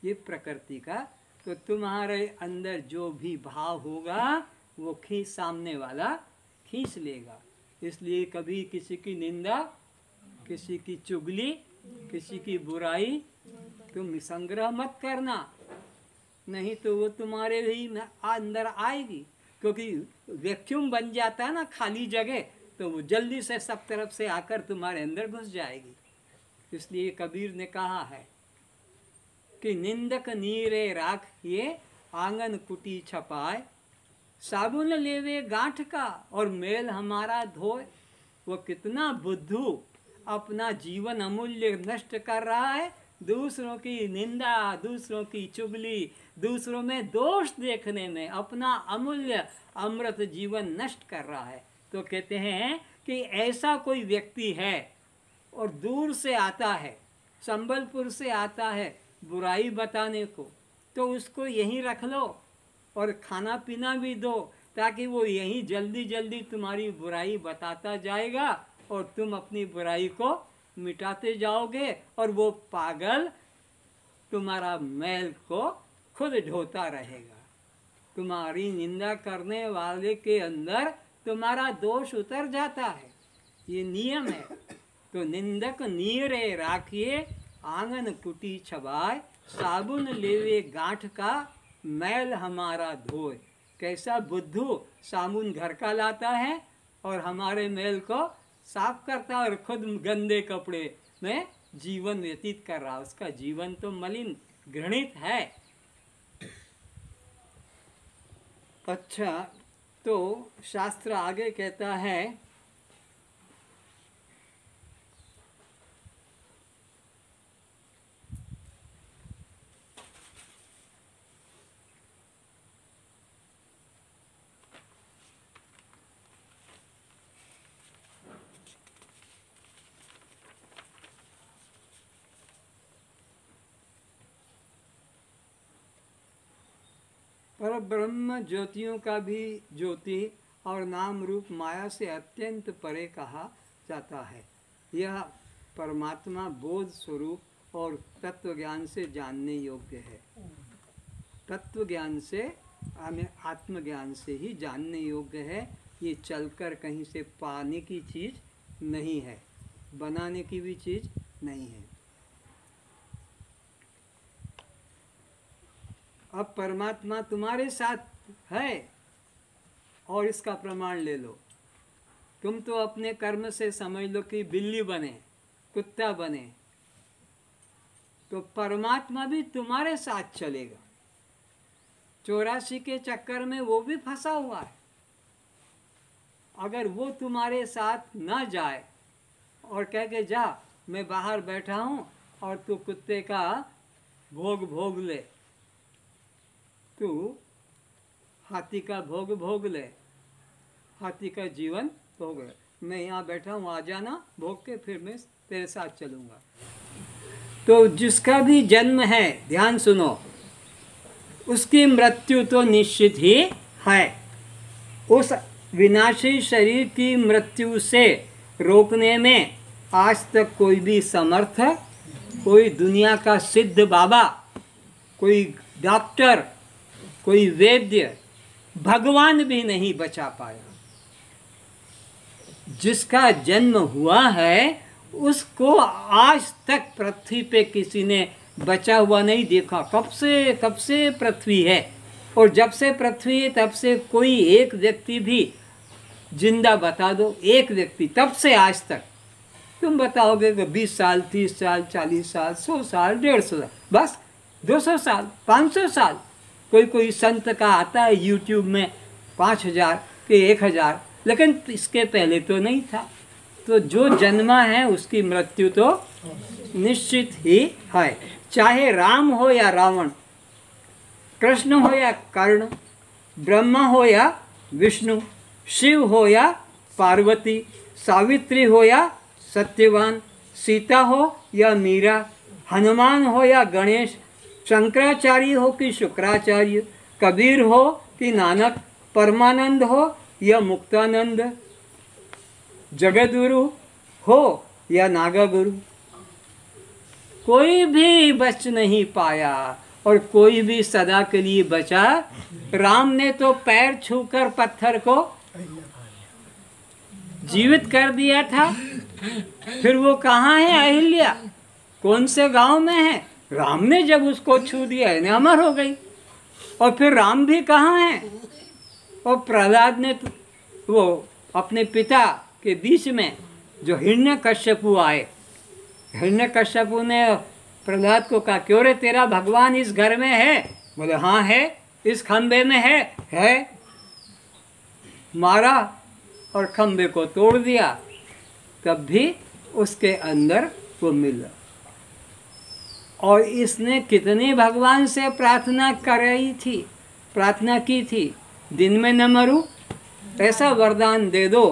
ये प्रकृति का, तो तुम्हारे अंदर जो भी भाव होगा वो सामने वाला खींच लेगा। इसलिए कभी किसी की निंदा, किसी की चुगली, किसी की बुराई तुम संग्रह मत करना, नहीं तो वो तुम्हारे ही अंदर आएगी। क्योंकि वैक्यूम बन जाता है ना खाली जगह, तो वो जल्दी से सब तरफ से आकर तुम्हारे अंदर घुस जाएगी। इसलिए कबीर ने कहा है कि निंदक नीरे राखिए आंगन कुटी छपाए, साबुन लेवे गांठ का और मेल हमारा धोए। वो कितना बुद्धू अपना जीवन अमूल्य नष्ट कर रहा है, दूसरों की निंदा, दूसरों की चुगली, दूसरों में दोष देखने में अपना अमूल्य अमृत जीवन नष्ट कर रहा है। तो कहते हैं कि ऐसा कोई व्यक्ति है और दूर से आता है, संबलपुर से आता है बुराई बताने को, तो उसको यहीं रख लो और खाना पीना भी दो, ताकि वो यहीं जल्दी जल्दी तुम्हारी बुराई बताता जाएगा और तुम अपनी बुराई को मिटाते जाओगे, और वो पागल तुम्हारा मैल को खुद ढोता रहेगा। तुम्हारी निंदा करने वाले के अंदर तुम्हारा दोष उतर जाता है, ये नियम है। तो निंदक नीरे राखिए, आंगन कुटी छबाए, साबुन लेवे गांठ का, मैल हमारा धोए। कैसा बुद्धू साबुन घर का लाता है और हमारे मैल को साफ करता है, और खुद गंदे कपड़े में जीवन व्यतीत कर रहा है। उसका जीवन तो मलिन घृणित है। अच्छा, तो शास्त्र आगे कहता है, पर ब्रह्म ज्योतियों का भी ज्योति और नाम रूप माया से अत्यंत परे कहा जाता है। यह परमात्मा बोध स्वरूप और तत्व ज्ञान से जानने योग्य है। तत्व ज्ञान से, हमें आत्मज्ञान से ही जानने योग्य है। ये चलकर कहीं से पाने की चीज़ नहीं है, बनाने की भी चीज़ नहीं है। अब परमात्मा तुम्हारे साथ है और इसका प्रमाण ले लो। तुम तो अपने कर्म से समझ लो कि बिल्ली बने, कुत्ता बने, तो परमात्मा भी तुम्हारे साथ चलेगा। 84 के चक्कर में वो भी फंसा हुआ है। अगर वो तुम्हारे साथ ना जाए और कह के जा मैं बाहर बैठा हूँ और तू कुत्ते का भोग भोग ले, तू हाथी का भोग भोग ले, हाथी का जीवन भोग ले, मैं यहाँ बैठा हूँ, आ जाना भोग के, फिर मैं तेरे साथ चलूँगा। तो जिसका भी जन्म है, ध्यान सुनो, उसकी मृत्यु तो निश्चित ही है। उस विनाशी शरीर की मृत्यु से रोकने में आज तक कोई भी समर्थ, कोई दुनिया का सिद्ध बाबा, कोई डॉक्टर, कोई वैद्य, भगवान भी नहीं बचा पाया। जिसका जन्म हुआ है उसको आज तक पृथ्वी पे किसी ने बचा हुआ नहीं देखा। कब से पृथ्वी है, और जब से पृथ्वी है तब से कोई एक व्यक्ति भी जिंदा बता दो, एक व्यक्ति, तब से आज तक। तुम बताओगे कि 20 साल, 30 साल, 40 साल, 100 साल, 150 साल, बस 200 साल, 500 साल। कोई संत का आता है यूट्यूब में 5000 के 1000, लेकिन इसके पहले तो नहीं था। तो जो जन्मा है उसकी मृत्यु तो निश्चित ही है। चाहे राम हो या रावण, कृष्ण हो या कर्ण, ब्रह्मा हो या विष्णु, शिव हो या पार्वती, सावित्री हो या सत्यवान, सीता हो या मीरा, हनुमान हो या गणेश, शंकराचार्य हो कि शुक्राचार्य, कबीर हो कि नानक, परमानंद हो या मुक्तानंद, जगद्गुरु हो या नागागुरु, कोई भी बच नहीं पाया और कोई भी सदा के लिए बचा। राम ने तो पैर छूकर पत्थर को जीवित कर दिया था। फिर वो कहाँ है अहिल्या, कौन से गांव में है? राम ने जब उसको छू दिया है, अमर हो गई। और फिर राम भी कहाँ है? और प्रहलाद ने वो अपने पिता के बीच में जो हिरण्यकश्यपु आए, हिरण्यकश्यपु ने प्रहलाद को कहा, क्यों रे तेरा भगवान इस घर में है? बोले हाँ है, इस खंबे में है। मारा और खंबे को तोड़ दिया। तब भी उसके अंदर वो मिला। और इसने कितने भगवान से प्रार्थना कराई थी, प्रार्थना की थी, दिन में न मरूं, ऐसा वरदान दे दो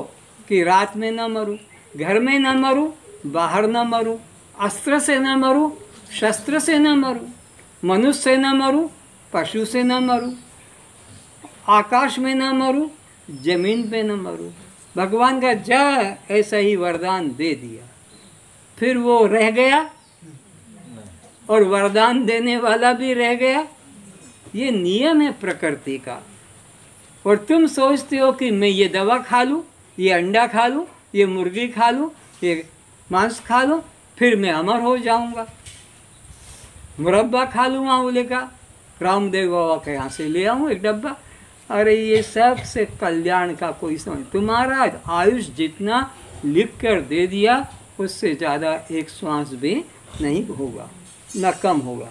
कि रात में न मरूं, घर में न मरूं, बाहर न मरूं, अस्त्र से न मरूं, शस्त्र से न मरूं, मनुष्य से न मरूं, पशु से न मरूं, आकाश में न मरूं, जमीन पे न मरूं। भगवान का जा ऐसा ही वरदान दे दिया। फिर वो रह गया और वरदान देने वाला भी रह गया। ये नियम है प्रकृति का। और तुम सोचते हो कि मैं ये दवा खा लूँ, ये अंडा खा लूँ, ये मुर्गी खा लूँ, ये मांस खा लूँ, फिर मैं अमर हो जाऊंगा। मुरब्बा खा लूँ आंवले का, रामदेव बाबा के यहाँ से ले आऊँ एक डब्बा। अरे ये सब से कल्याण का कोई समझ। तुम्हारा आयुष जितना लिख कर दे दिया, उससे ज़्यादा एक श्वास भी नहीं होगा, न कम होगा।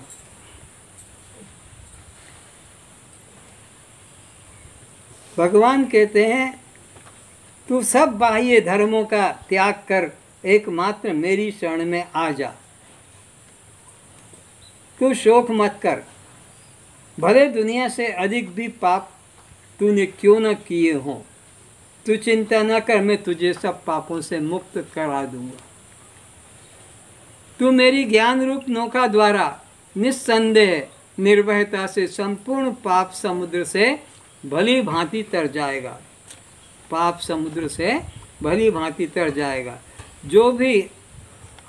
भगवान कहते हैं तू सब बाह्य धर्मों का त्याग कर एकमात्र मेरी शरण में आ जा। तू शोक मत कर, भले दुनिया से अधिक भी पाप तूने क्यों न किए हों, तू चिंता न कर, मैं तुझे सब पापों से मुक्त करा दूंगा। तू मेरी ज्ञान रूप नौका द्वारा निस्संदेह निर्भयता से संपूर्ण पाप समुद्र से भली भांति तर जाएगा। पाप समुद्र से भली भांति तर जाएगा। जो भी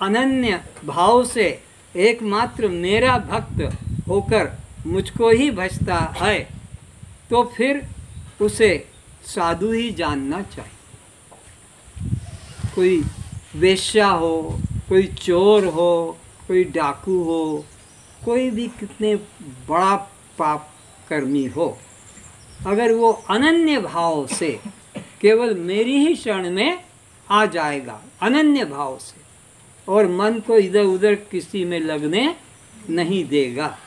अनन्य भाव से एकमात्र मेरा भक्त होकर मुझको ही भजता है, तो फिर उसे साधु ही जानना चाहिए। कोई वेश्या हो, कोई चोर हो, कोई डाकू हो, कोई भी कितने बड़ा पाप कर्मी हो, अगर वो अनन्य भाव से केवल मेरी ही शरण में आ जाएगा, अनन्य भाव से, और मन को इधर उधर किसी में लगने नहीं देगा,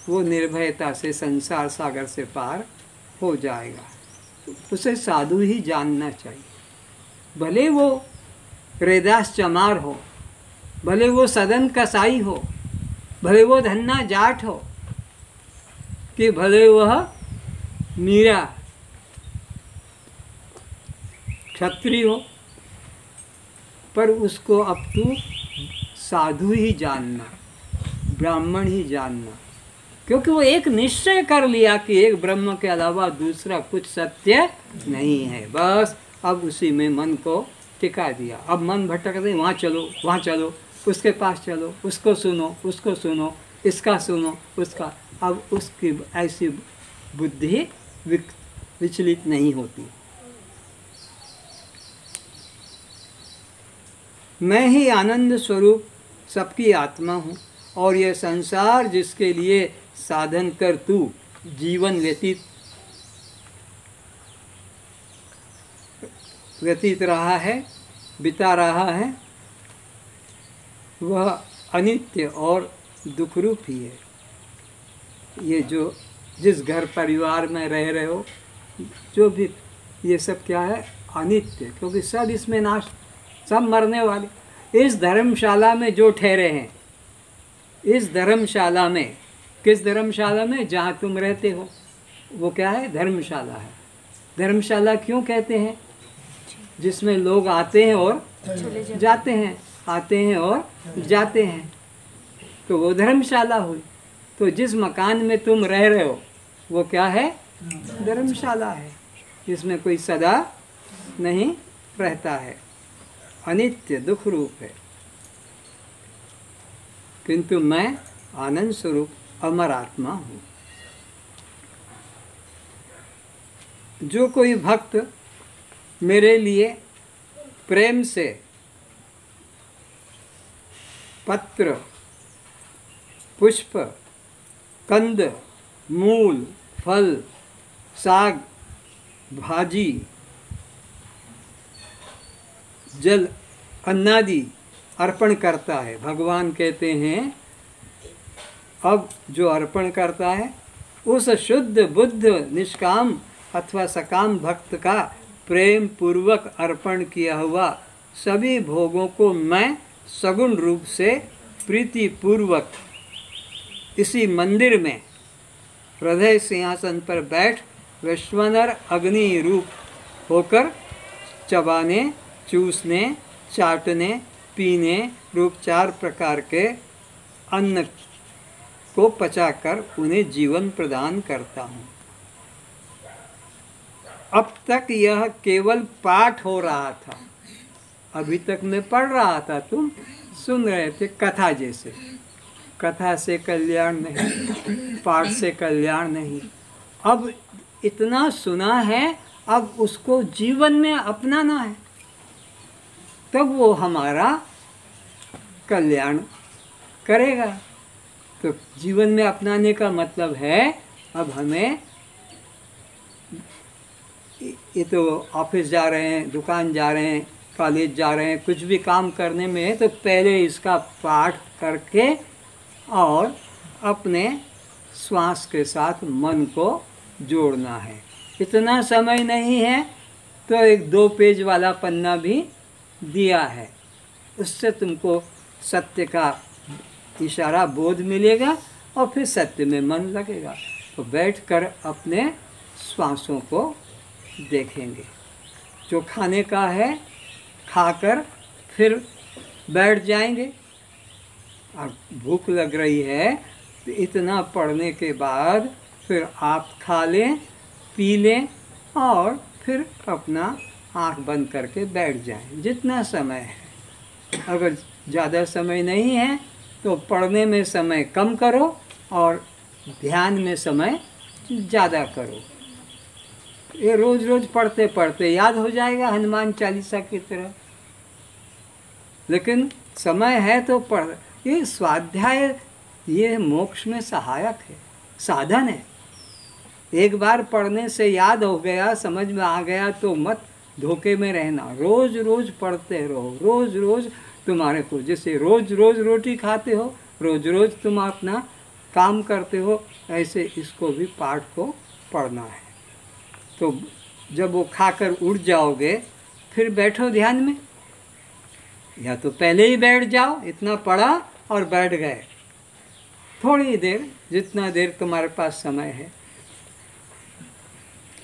वो निर्भयता से संसार सागर से पार हो जाएगा। उसे साधु ही जानना चाहिए। भले वो रेदास चमार हो, भले वो सदन कसाई हो, भले वो धन्ना जाट हो, कि भले वह मीरा क्षत्रिय हो, पर उसको अब तू साधु ही जानना, ब्राह्मण ही जानना, क्योंकि वो एक निश्चय कर लिया कि एक ब्रह्म के अलावा दूसरा कुछ सत्य नहीं है। बस अब उसी में मन को टिका दिया। अब मन भटकते, वहाँ चलो, वहाँ चलो, उसके पास चलो, उसको सुनो, उसको सुनो, इसका सुनो, उसका। अब उसकी ऐसी बुद्धि विचलित नहीं होती। मैं ही आनंद स्वरूप सबकी आत्मा हूँ, और यह संसार जिसके लिए साधन कर तू जीवन व्यतीत रहा है, बिता रहा है, वह अनित्य और दुखरूप ही है। ये जो जिस घर परिवार में रह रहे हो, जो भी, ये सब क्या है? अनित्य, क्योंकि सब इसमें नाश, सब मरने वाले। इस धर्मशाला में जो ठहरे हैं, इस धर्मशाला में, किस धर्मशाला में? जहाँ तुम रहते हो, वो क्या है? धर्मशाला है। धर्मशाला क्यों कहते हैं? जिसमें लोग आते हैं और जाते हैं, आते हैं और जाते हैं, तो वो धर्मशाला हुई। तो जिस मकान में तुम रह रहे हो, वो क्या है? धर्मशाला है, जिसमें कोई सदा नहीं रहता है, अनित्य दुख रूप है। किंतु मैं आनंद स्वरूप अमर आत्मा हूँ। जो कोई भक्त मेरे लिए प्रेम से पत्र, पुष्प, कंद, मूल, फल, साग, भाजी, जल, अन्नादि अर्पण करता है, भगवान कहते हैं अब जो अर्पण करता है, उस शुद्ध बुद्ध निष्काम अथवा सकाम भक्त का प्रेम पूर्वक अर्पण किया हुआ सभी भोगों को मैं सगुण रूप से प्रीति पूर्वक इसी मंदिर में हृदय सिंहासन पर बैठ वैश्वानर अग्नि रूप होकर चबाने, चूसने, चाटने, पीने रूप 4 प्रकार के अन्न को पचाकर उन्हें जीवन प्रदान करता हूँ। अब तक यह केवल पाठ हो रहा था, अभी तक मैं पढ़ रहा था, तुम सुन रहे थे कथा जैसे। कथा से कल्याण नहीं, पाठ से कल्याण नहीं। अब इतना सुना है, अब उसको जीवन में अपनाना है, तब वो हमारा कल्याण करेगा। तो जीवन में अपनाने का मतलब है अब हमें, ये तो ऑफिस जा रहे हैं, दुकान जा रहे हैं, कॉलेज जा रहे हैं, कुछ भी काम करने में है तो पहले इसका पाठ करके और अपने श्वास के साथ मन को जोड़ना है। इतना समय नहीं है तो एक 2 पेज वाला पन्ना भी दिया है, उससे तुमको सत्य का इशारा बोध मिलेगा और फिर सत्य में मन लगेगा। तो बैठकर अपने श्वासों को देखेंगे। जो खाने का है खाकर फिर बैठ जाएंगे। और भूख लग रही है तो इतना पढ़ने के बाद फिर आप खा लें, पी लें और फिर अपना आँख बंद करके बैठ जाएं, जितना समय है। अगर ज़्यादा समय नहीं है तो पढ़ने में समय कम करो और ध्यान में समय ज़्यादा करो। ये रोज़ रोज़ पढ़ते पढ़ते याद हो जाएगा, हनुमान चालीसा की तरह। लेकिन समय है तो पढ़। ये स्वाध्याय, ये मोक्ष में सहायक है, साधन है। एक बार पढ़ने से याद हो गया, समझ में आ गया तो मत धोखे में रहना। रोज़ रोज़ पढ़ते रहो, रोज़ रोज़ तुम्हारे को, जैसे रोज़ रोज़ रोटी खाते हो, रोज़ रोज़ तुम अपना काम करते हो, ऐसे इसको भी पाठ को पढ़ना है। तो जब वो खाकर उठ जाओगे फिर बैठो ध्यान में, या तो पहले ही बैठ जाओ, इतना पढ़ा और बैठ गए थोड़ी देर, जितना देर तुम्हारे पास समय है।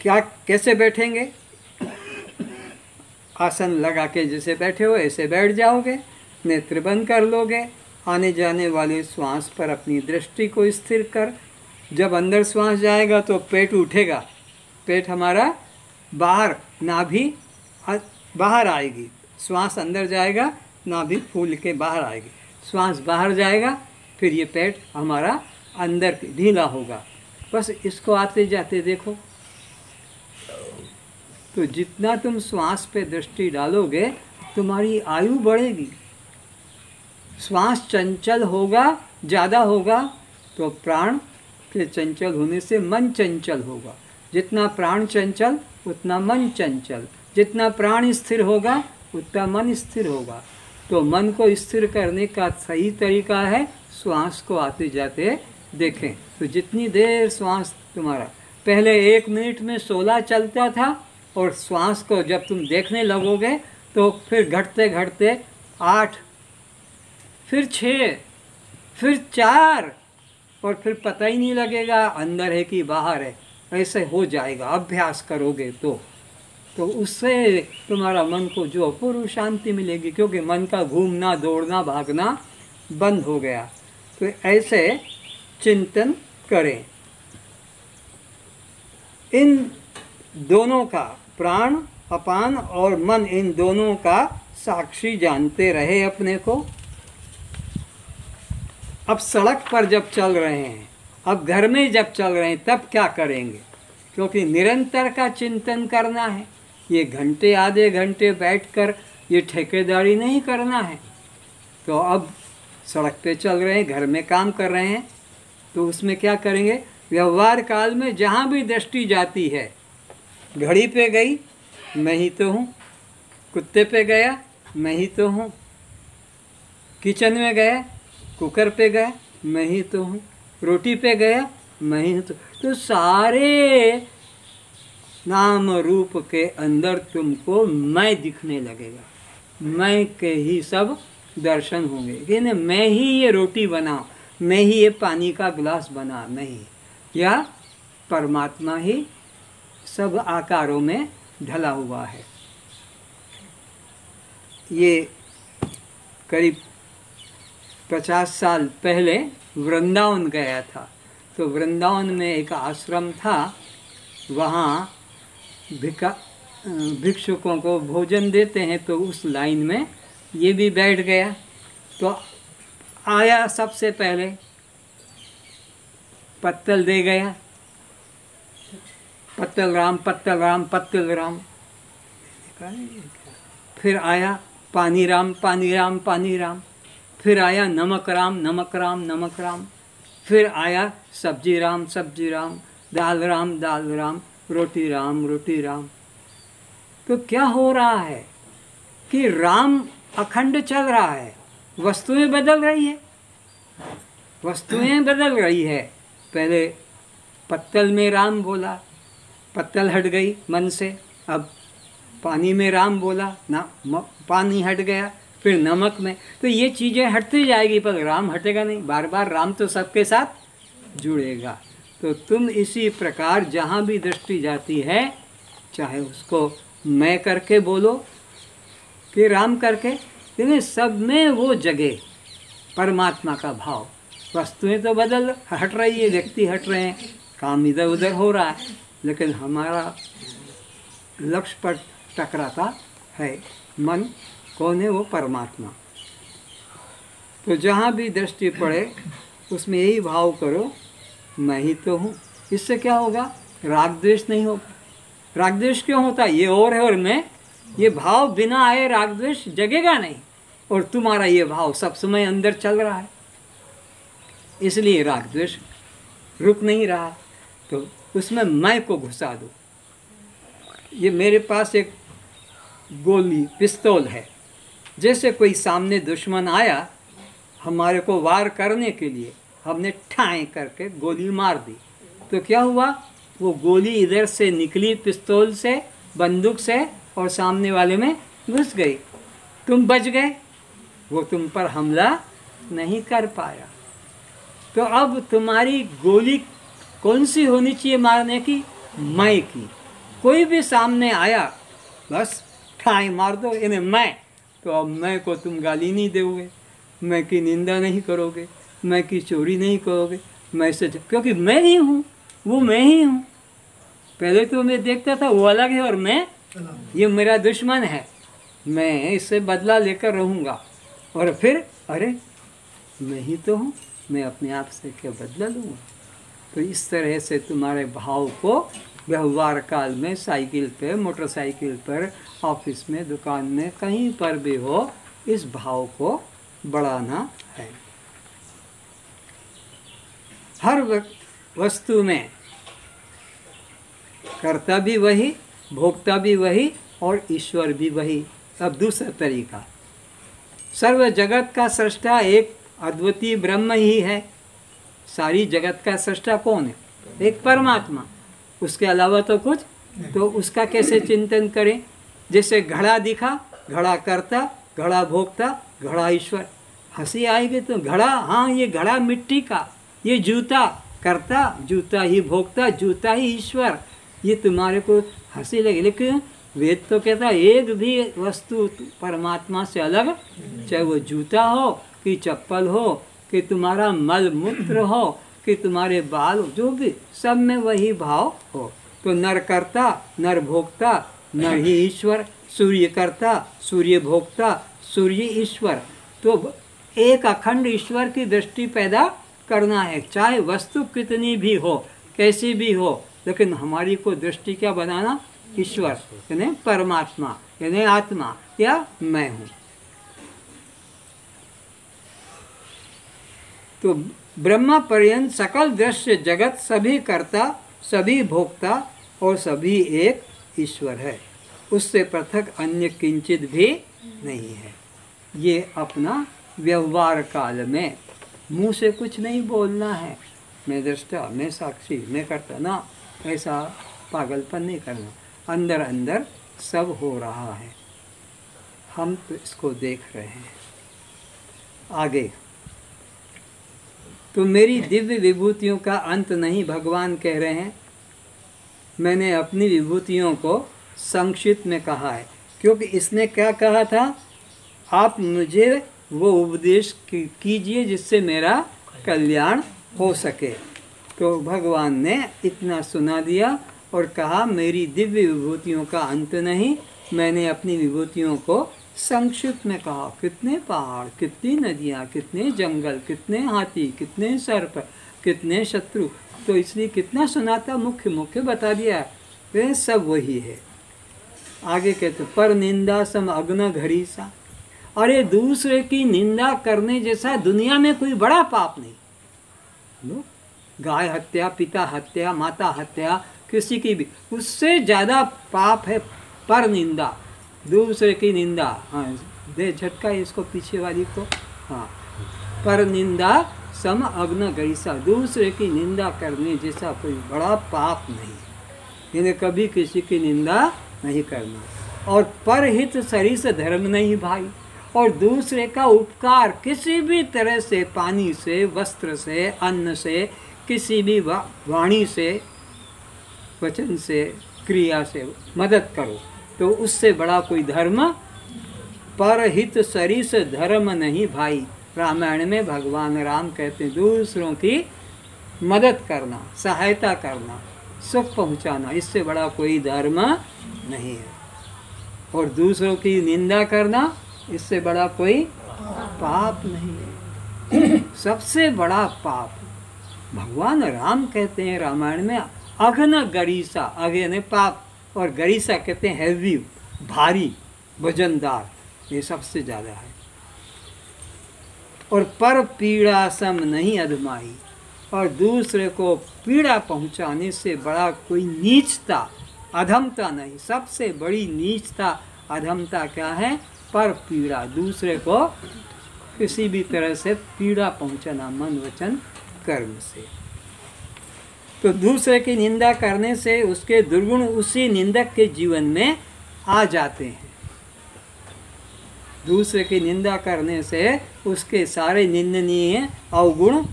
क्या कैसे बैठेंगे? आसन लगा के जैसे बैठे हो ऐसे बैठ जाओगे, नेत्र बंद कर लोगे, आने जाने वाले श्वास पर अपनी दृष्टि को स्थिर कर। जब अंदर श्वास जाएगा तो पेट उठेगा, पेट हमारा बाहर, नाभि बाहर आएगी, श्वास अंदर जाएगा, नाभि फूल के बाहर आएगी, श्वास बाहर जाएगा, फिर ये पेट हमारा अंदर ढीला होगा। बस इसको आते जाते देखो। तो जितना तुम श्वास पे दृष्टि डालोगे तुम्हारी आयु बढ़ेगी। श्वास चंचल होगा, ज़्यादा होगा तो प्राण के चंचल होने से मन चंचल होगा। जितना प्राण चंचल उतना मन चंचल, जितना प्राण स्थिर होगा उतना मन स्थिर होगा। तो मन को स्थिर करने का सही तरीका है श्वास को आते जाते देखें। तो जितनी देर श्वास तुम्हारा, पहले 1 मिनट में 16 चलता था, और श्वास को जब तुम देखने लगोगे तो फिर घटते घटते 8, फिर 6, फिर 4, और फिर पता ही नहीं लगेगा अंदर है कि बाहर है। ऐसे हो जाएगा अभ्यास करोगे तो उससे तुम्हारा मन को जो अपूर्व शांति मिलेगी, क्योंकि मन का घूमना दौड़ना भागना बंद हो गया। तो ऐसे चिंतन करें। इन दोनों का, प्राण अपान और मन, इन दोनों का साक्षी जानते रहे अपने को। अब सड़क पर जब चल रहे हैं, अब घर में जब चल रहे हैं, तब क्या करेंगे? क्योंकि निरंतर का चिंतन करना है। ये घंटे आधे घंटे बैठकर ये ठेकेदारी नहीं करना है। तो अब सड़क पे चल रहे हैं, घर में काम कर रहे हैं, तो उसमें क्या करेंगे? व्यवहार काल में जहाँ भी दृष्टि जाती है, घड़ी पे गई मैं ही तो हूँ, कुत्ते पे गया मैं ही तो हूँ, किचन में गया कुकर पे गया मैं ही तो हूँ, रोटी पे गया मैं ही तो सारे नाम रूप के अंदर तुमको मैं दिखने लगेगा। मैं के ही सब दर्शन होंगे। कि नहीं, मैं ही ये रोटी बना, मैं ही ये पानी का गिलास बना, नहीं, या परमात्मा ही सब आकारों में ढला हुआ है। ये करीब 50 साल पहले वृंदावन गया था, तो वृंदावन में एक आश्रम था, वहाँ भिक्षुकों को भोजन देते हैं, तो उस लाइन में ये भी बैठ गया। तो आया सबसे पहले पत्तल दे गया, पत्तल राम पत्तल राम पत्तल राम। फिर आया पानी राम पानी राम पानी राम। फिर आया नमक राम नमक राम नमक राम। फिर आया सब्जी राम सब्जी राम, दाल राम, रोटी राम। तो क्या हो रहा है कि राम अखंड चल रहा है, वस्तुएं बदल रही है, वस्तुएं बदल रही है। पहले पत्तल में राम बोला, पत्तल हट गई मन से, अब पानी में राम बोला ना, पानी हट गया, फिर नमक में। तो ये चीज़ें हटती जाएगी पर राम हटेगा नहीं, बार बार राम तो सबके साथ जुड़ेगा। तो तुम इसी प्रकार जहाँ भी दृष्टि जाती है, चाहे उसको मैं करके बोलो कि राम करके, लेकिन सब में वो जगह परमात्मा का भाव। वस्तुएं तो बदल हट रही है, व्यक्ति हट रहे हैं, काम इधर उधर हो रहा है, लेकिन हमारा लक्ष्य पर टकराता है। मन कौन है? वो परमात्मा। तो जहाँ भी दृष्टि पड़े उसमें यही भाव करो, मैं ही तो हूँ। इससे क्या होगा? राग द्वेष नहीं होगा। राग द्वेष क्यों होता है? ये और है और मैं, ये भाव बिना आए राग द्वेष जगेगा नहीं, और तुम्हारा ये भाव सब समय अंदर चल रहा है, इसलिए राग द्वेष रुक नहीं रहा। तो उसमें मैं को घुसा दो। ये मेरे पास एक गोली पिस्तौल है, जैसे कोई सामने दुश्मन आया हमारे को वार करने के लिए, हमने ठाएं करके गोली मार दी, तो क्या हुआ? वो गोली इधर से निकली पिस्तौल से, बंदूक से, और सामने वाले में घुस गई। तुम बच गए, वो तुम पर हमला नहीं कर पाया। तो अब तुम्हारी गोली कौन सी होनी चाहिए मारने की? मैं की। कोई भी सामने आया बस ठाई मार दो, इन्हें मैं, तो अब मैं को तुम गाली नहीं दोगे, मैं की निंदा नहीं करोगे, मैं की चोरी नहीं करोगे, मैं से, क्योंकि मैं ही हूँ, वो मैं ही हूँ। पहले तो मैं देखता था वो अलग है और मैं, ये मेरा दुश्मन है, मैं इससे बदला लेकर रहूँगा। और फिर अरे मैं ही तो हूँ, मैं अपने आप से क्या बदला लूँगा? तो इस तरह से तुम्हारे भाव को व्यवहार काल में, साइकिल पे, मोटरसाइकिल पर, ऑफिस में, दुकान में, कहीं पर भी हो, इस भाव को बढ़ाना है। हर वस्तु में कर्ता भी वही, भोक्ता भी वही, और ईश्वर भी वही। अब दूसरा तरीका, सर्व जगत का सृष्टा एक अद्वितीय ब्रह्म ही है। सारी जगत का सृष्टा कौन है? एक परमात्मा, उसके अलावा तो कुछ। तो उसका कैसे चिंतन करें? जैसे घड़ा दिखा, घड़ा करता, घड़ा भोक्ता, घड़ा ईश्वर। हंसी आएगी तो घड़ा, हाँ ये घड़ा मिट्टी का, ये जूता करता, जूता ही भोक्ता, जूता ही ईश्वर। ये तुम्हारे को हंसी लगी, लेकिन वेद तो कहता है एक भी वस्तु परमात्मा से अलग, चाहे वो जूता हो कि चप्पल हो कि तुम्हारा मल मूत्र हो कि तुम्हारे बाल, जो भी, सब में वही भाव हो। तो नर करता, नर भोक्ता, नर ही ईश्वर, सूर्य करता, सूर्य भोक्ता, सूर्य ईश्वर। तो एक अखंड ईश्वर की दृष्टि पैदा करना है, चाहे वस्तु कितनी भी हो, कैसी भी हो, लेकिन हमारी को दृष्टि क्या बनाना? ईश्वर यानी परमात्मा, यानी आत्मा, या मैं हूँ। तो ब्रह्मा पर्यंत सकल दृश्य जगत सभी कर्ता, सभी भोक्ता और सभी एक ईश्वर है, उससे पृथक अन्य किंचित भी नहीं है। ये अपना व्यवहार काल में मुंह से कुछ नहीं बोलना है, मैं दृष्टा, मैं साक्षी, मैं करता, ना, ऐसा पागलपन नहीं करना। अंदर अंदर सब हो रहा है। हम तो इसको देख रहे हैं। आगे तो मेरी दिव्य विभूतियों का अंत नहीं, भगवान कह रहे हैं। मैंने अपनी विभूतियों को संक्षिप्त में कहा है, क्योंकि इसने क्या कहा था, आप मुझे वो उपदेश कीजिए जिससे मेरा कल्याण हो सके। तो भगवान ने इतना सुना दिया और कहा मेरी दिव्य विभूतियों का अंत नहीं, मैंने अपनी विभूतियों को संक्षिप्त में कहा। कितने पहाड़, कितनी नदियाँ, कितने जंगल, कितने हाथी, कितने सर्प, कितने शत्रु, तो इसलिए कितना सुनाता, मुख्य मुख्य बता दिया। वे सब वही है। आगे कहते पर निंदा सम अग्न घड़ी सा। अरे दूसरे की निंदा करने जैसा दुनिया में कोई बड़ा पाप नहीं। लो, गाय हत्या, पिता हत्या, माता हत्या, किसी की भी, उससे ज़्यादा पाप है पर निंदा, दूसरे की निंदा। हाँ, दे झटका इसको पीछे वाली को। हाँ, पर निंदा सम अग्न गैसा, दूसरे की निंदा करने जैसा कोई बड़ा पाप नहीं। इन्हें कभी किसी की निंदा नहीं करना। और परहित सरिस धर्म नहीं भाई, और दूसरे का उपकार किसी भी तरह से, पानी से, वस्त्र से, अन्न से, किसी भी वाणी से, वचन से, क्रिया से मदद करो, तो उससे बड़ा कोई धर्म, परहित सरिस धर्म नहीं भाई। रामायण में भगवान राम कहते हैं दूसरों की मदद करना, सहायता करना, सुख पहुंचाना, इससे बड़ा कोई धर्म नहीं है। और दूसरों की निंदा करना, इससे बड़ा कोई पाप नहीं है। सबसे बड़ा पाप भगवान राम कहते हैं रामायण में, अघन गरीसा, अघे ने पाप, और गरीसा कहते हैं हैवी, भारी, वजनदार, ये सबसे ज़्यादा है। और पर पीड़ा सम नहीं अधमाई, और दूसरे को पीड़ा पहुंचाने से बड़ा कोई नीचता, अधमता नहीं। सबसे बड़ी नीचता, अधमता क्या है, पर पीड़ा, दूसरे को किसी भी तरह से पीड़ा पहुंचाना, मन वचन कर्म से। तो दूसरे की निंदा करने से उसके दुर्गुण उसी निंदक के जीवन में आ जाते हैं। दूसरे की निंदा करने से उसके सारे निंदनीय अवगुण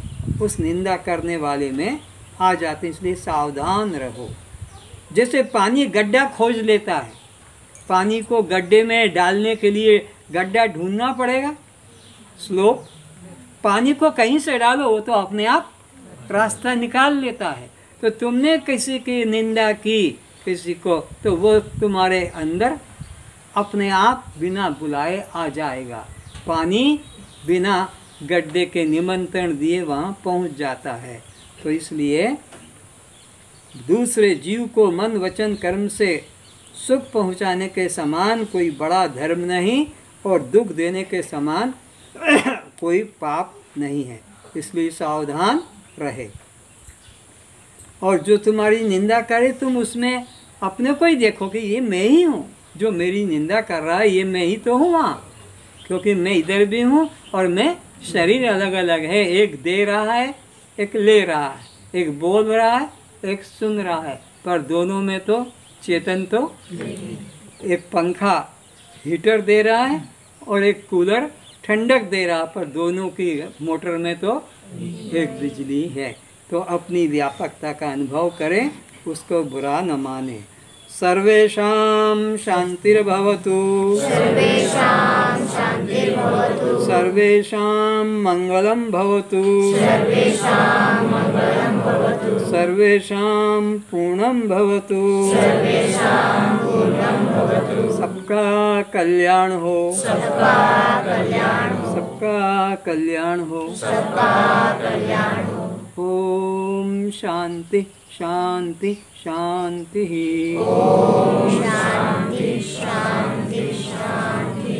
उस निंदा करने वाले में आ जाते हैं। इसलिए सावधान रहो। जैसे पानी गड्ढा खोज लेता है, पानी को गड्ढे में डालने के लिए गड्ढा ढूंढना पड़ेगा, स्लोप। पानी को कहीं से डालो, वो तो अपने आप रास्ता निकाल लेता है। तो तुमने किसी की निंदा की, किसी को, तो वो तुम्हारे अंदर अपने आप बिना बुलाए आ जाएगा। पानी बिना गड्ढे के निमंत्रण दिए वहाँ पहुँच जाता है। तो इसलिए दूसरे जीव को मन वचन कर्म से सुख पहुँचाने के समान कोई बड़ा धर्म नहीं, और दुख देने के समान कोई पाप नहीं है। इसलिए सावधान रहे। और जो तुम्हारी निंदा करे, तुम उसमें अपने को ही देखो कि ये मैं ही हूँ, जो मेरी निंदा कर रहा है ये मैं ही तो हूँ वहाँ, क्योंकि मैं इधर भी हूँ और मैं, शरीर अलग अलग है, एक दे रहा है, एक ले रहा है, एक बोल रहा है, एक सुन रहा है, पर दोनों में तो चेतन तो, एक पंखा हीटर दे रहा है और एक कूलर ठंडक दे रहा, पर दोनों की मोटर में तो एक बिजली है। तो अपनी व्यापकता का अनुभव करें, उसको बुरा न माने। सर्वेषां शांतिर्भवतु, सर्वेषां शान्तिर्भवतु, सर्वेषां मंगलं भवतु, सर्वेषां मङ्गलं भवतु, सर्वेषां पूर्णं भवतु, सर्वेषां पूर्णं भवतु, सबका कल्याण हो, सबका कल्याण हो, सबका कल्याण हो, सबका कल्याण हो। ओम शांति शांति शांति। ओम शांति शांति शांति।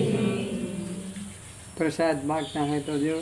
प्रसाद बांटना है तो जो